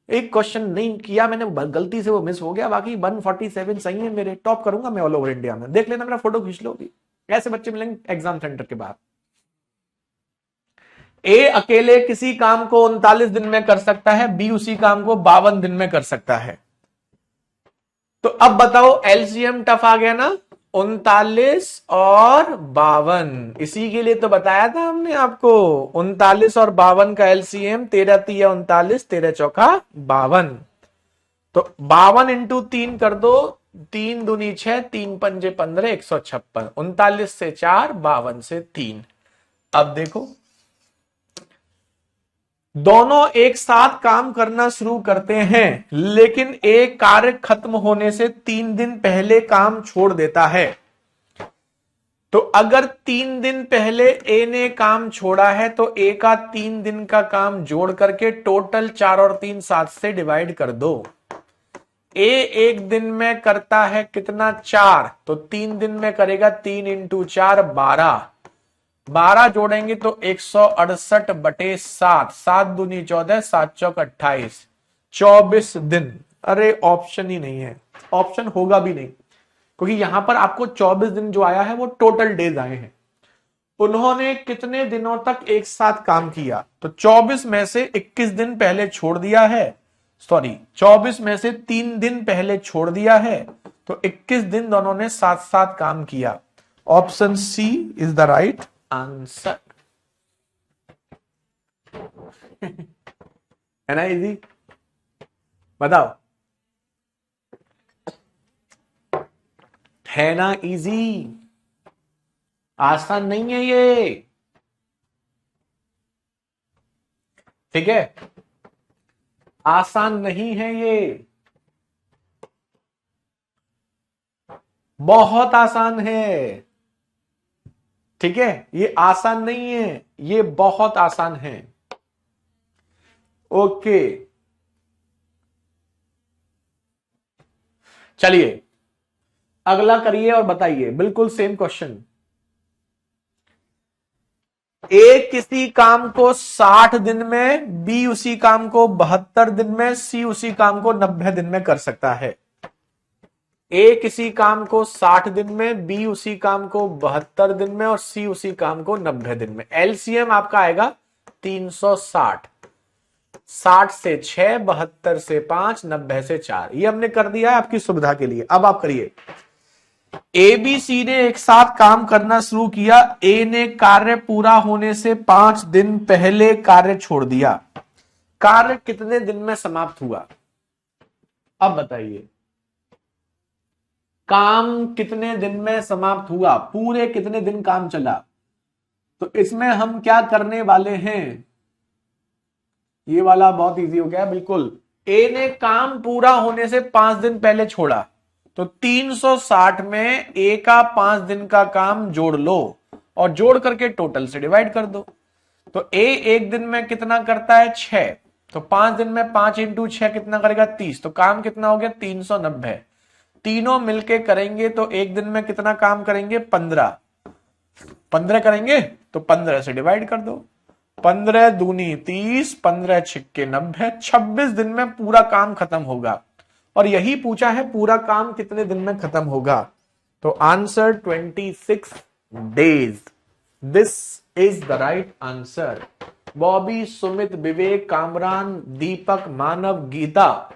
Speaker 1: एक क्वेश्चन नहीं किया मैंने, गलती से वो मिस हो गया, बाकी 147 सही है मेरे, टॉप करूंगा मैं ऑल ओवर इंडिया में, देख लेना मेरा फोटो खींच लो भी। ऐसे बच्चे मिलेंगे एग्जाम सेंटर के बाहर। ए अकेले किसी काम को 39 दिन में कर सकता है, बी उसी काम को 52 दिन में कर सकता है। तो अब बताओ एलसीएम टफ आ गया ना, 39 और 52, इसी के लिए तो बताया था हमने आपको, 39 और 52 का एलसीएम 13 तिया 39, 13 चौका 52, तो 52 इंटू 3 कर दो, 3 दूनी 6, 3 पंजे 15, 156, 39 से 4, 52 से 3। अब देखो दोनों एक साथ काम करना शुरू करते हैं, लेकिन एक कार्य खत्म होने से 3 दिन पहले काम छोड़ देता है। तो अगर 3 दिन पहले ए ने काम छोड़ा है तो ए का 3 दिन का काम जोड़ करके टोटल 4 और 3 7 से डिवाइड कर दो। ए एक दिन में करता है कितना, 4, तो 3 दिन में करेगा 3 इंटू 4 12, 12 जोड़ेंगे तो 168/7, 7 दूनी 14, 7 चौक 28, 24 दिन। अरे ऑप्शन ही नहीं है, ऑप्शन होगा भी नहीं, क्योंकि यहां पर आपको 24 दिन जो आया है वो टोटल डेज आए हैं। उन्होंने कितने दिनों तक एक साथ काम किया, तो 24 में से 21 दिन पहले छोड़ दिया है, सॉरी 24 में से 3 दिन पहले छोड़ दिया है, तो 21 दिन दोनों ने साथ साथ काम किया। Option C is the right answer. है ना इजी, बताओ है ना इजी, आसान नहीं है ये, ठीक है, आसान नहीं है ये, बहुत आसान है, ठीक है, ये आसान नहीं है, ये बहुत आसान है। ओके चलिए अगला करिए और बताइए, बिल्कुल सेम क्वेश्चन। ए किसी काम को 60 दिन में, बी उसी काम को 72 दिन में, सी उसी काम को 90 दिन में कर सकता है। ए किसी काम को 60 दिन में, बी उसी काम को 72 दिन में और सी उसी काम को 90 दिन में। एलसीएम आपका आएगा 360, 60 से 6, 72 से 5, 90 से 4। ये हमने कर दिया है आपकी सुविधा के लिए। अब आप करिए, ए बी सी ने एक साथ काम करना शुरू किया, ए ने कार्य पूरा होने से 5 दिन पहले कार्य छोड़ दिया। कार्य कितने दिन में समाप्त हुआ, अब बताइए, काम कितने दिन में समाप्त हुआ, पूरे कितने दिन काम चला। तो इसमें हम क्या करने वाले हैं, ये वाला बहुत इजी हो गया बिल्कुल। ए ने काम पूरा होने से 5 दिन पहले छोड़ा, तो 360 में ए का 5 दिन का काम जोड़ लो और जोड़ करके टोटल से डिवाइड कर दो। तो ए एक दिन में कितना करता है, 6, तो 5 दिन में 5 इंटू 6 कितना करेगा, 30, तो काम कितना हो गया 390। तीनों मिलके करेंगे तो एक दिन में कितना काम करेंगे, 15, 15 करेंगे तो 15 से डिवाइड कर दो, 15 दूनी 30, 15 छिक्के 90, 26 दिन में पूरा काम खत्म होगा। और यही पूछा है पूरा काम कितने दिन में खत्म होगा, तो answer 26 days, this is the right answer. Bobby, Sumit, Vivek, Kamran, Deepak, Manav, Geeta,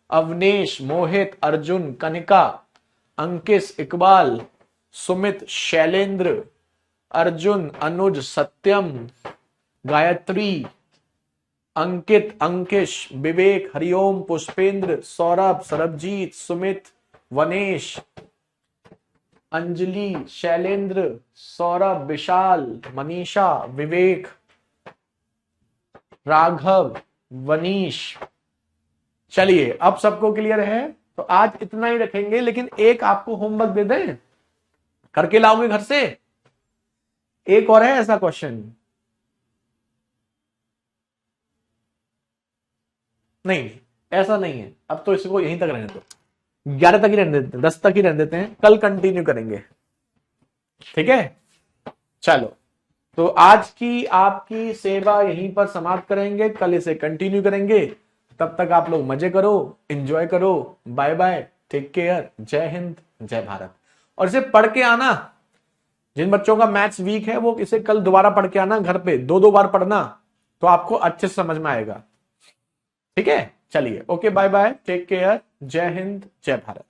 Speaker 1: Avnesh, Mohit, Arjun, Kanika, Ankit, Iqbal, Sumit, Shailendra, Arjun, Anuj, Satyam, Gayatri, Ankit, Ankish, Vivek, Hariom, Pushpendra, Saurabh, Sarabjit, Sumit, Vanesh, Anjali, Shailendra, Saurabh, Vishal, Manisha, Vivek, Raghav, Vaneesh. चलिए अब सबको क्लियर है, तो आज इतना ही रखेंगे, लेकिन एक आपको होमवर्क दे दें, करके लाओगे घर से, एक और है ऐसा क्वेश्चन, नहीं ऐसा नहीं है, अब तो इसको यहीं तक रहने दो, 11 तक ही रहने देते हैं, 10 तक ही रहने देते हैं, कल कंटिन्यू करेंगे। ठीक है, चलो, तो आज की आपकी सेवा यहीं पर समाप्त करेंगे, कल इसे कंटिन्यू करेंगे। तब तक आप लोग मजे करो, एंजॉय करो। बाय बाय, टेक केयर, जय हिंद, जय भारत। और इसे पढ़ के आना, जिन बच्चों का मैथ्स वीक है वो इसे कल दोबारा पढ़ के आना, घर पे 2-2 बार पढ़ना, तो आपको अच्छे से समझ में आएगा। ठीक है, चलिए, okay, bye bye, take care, जय हिंद, जय भारत।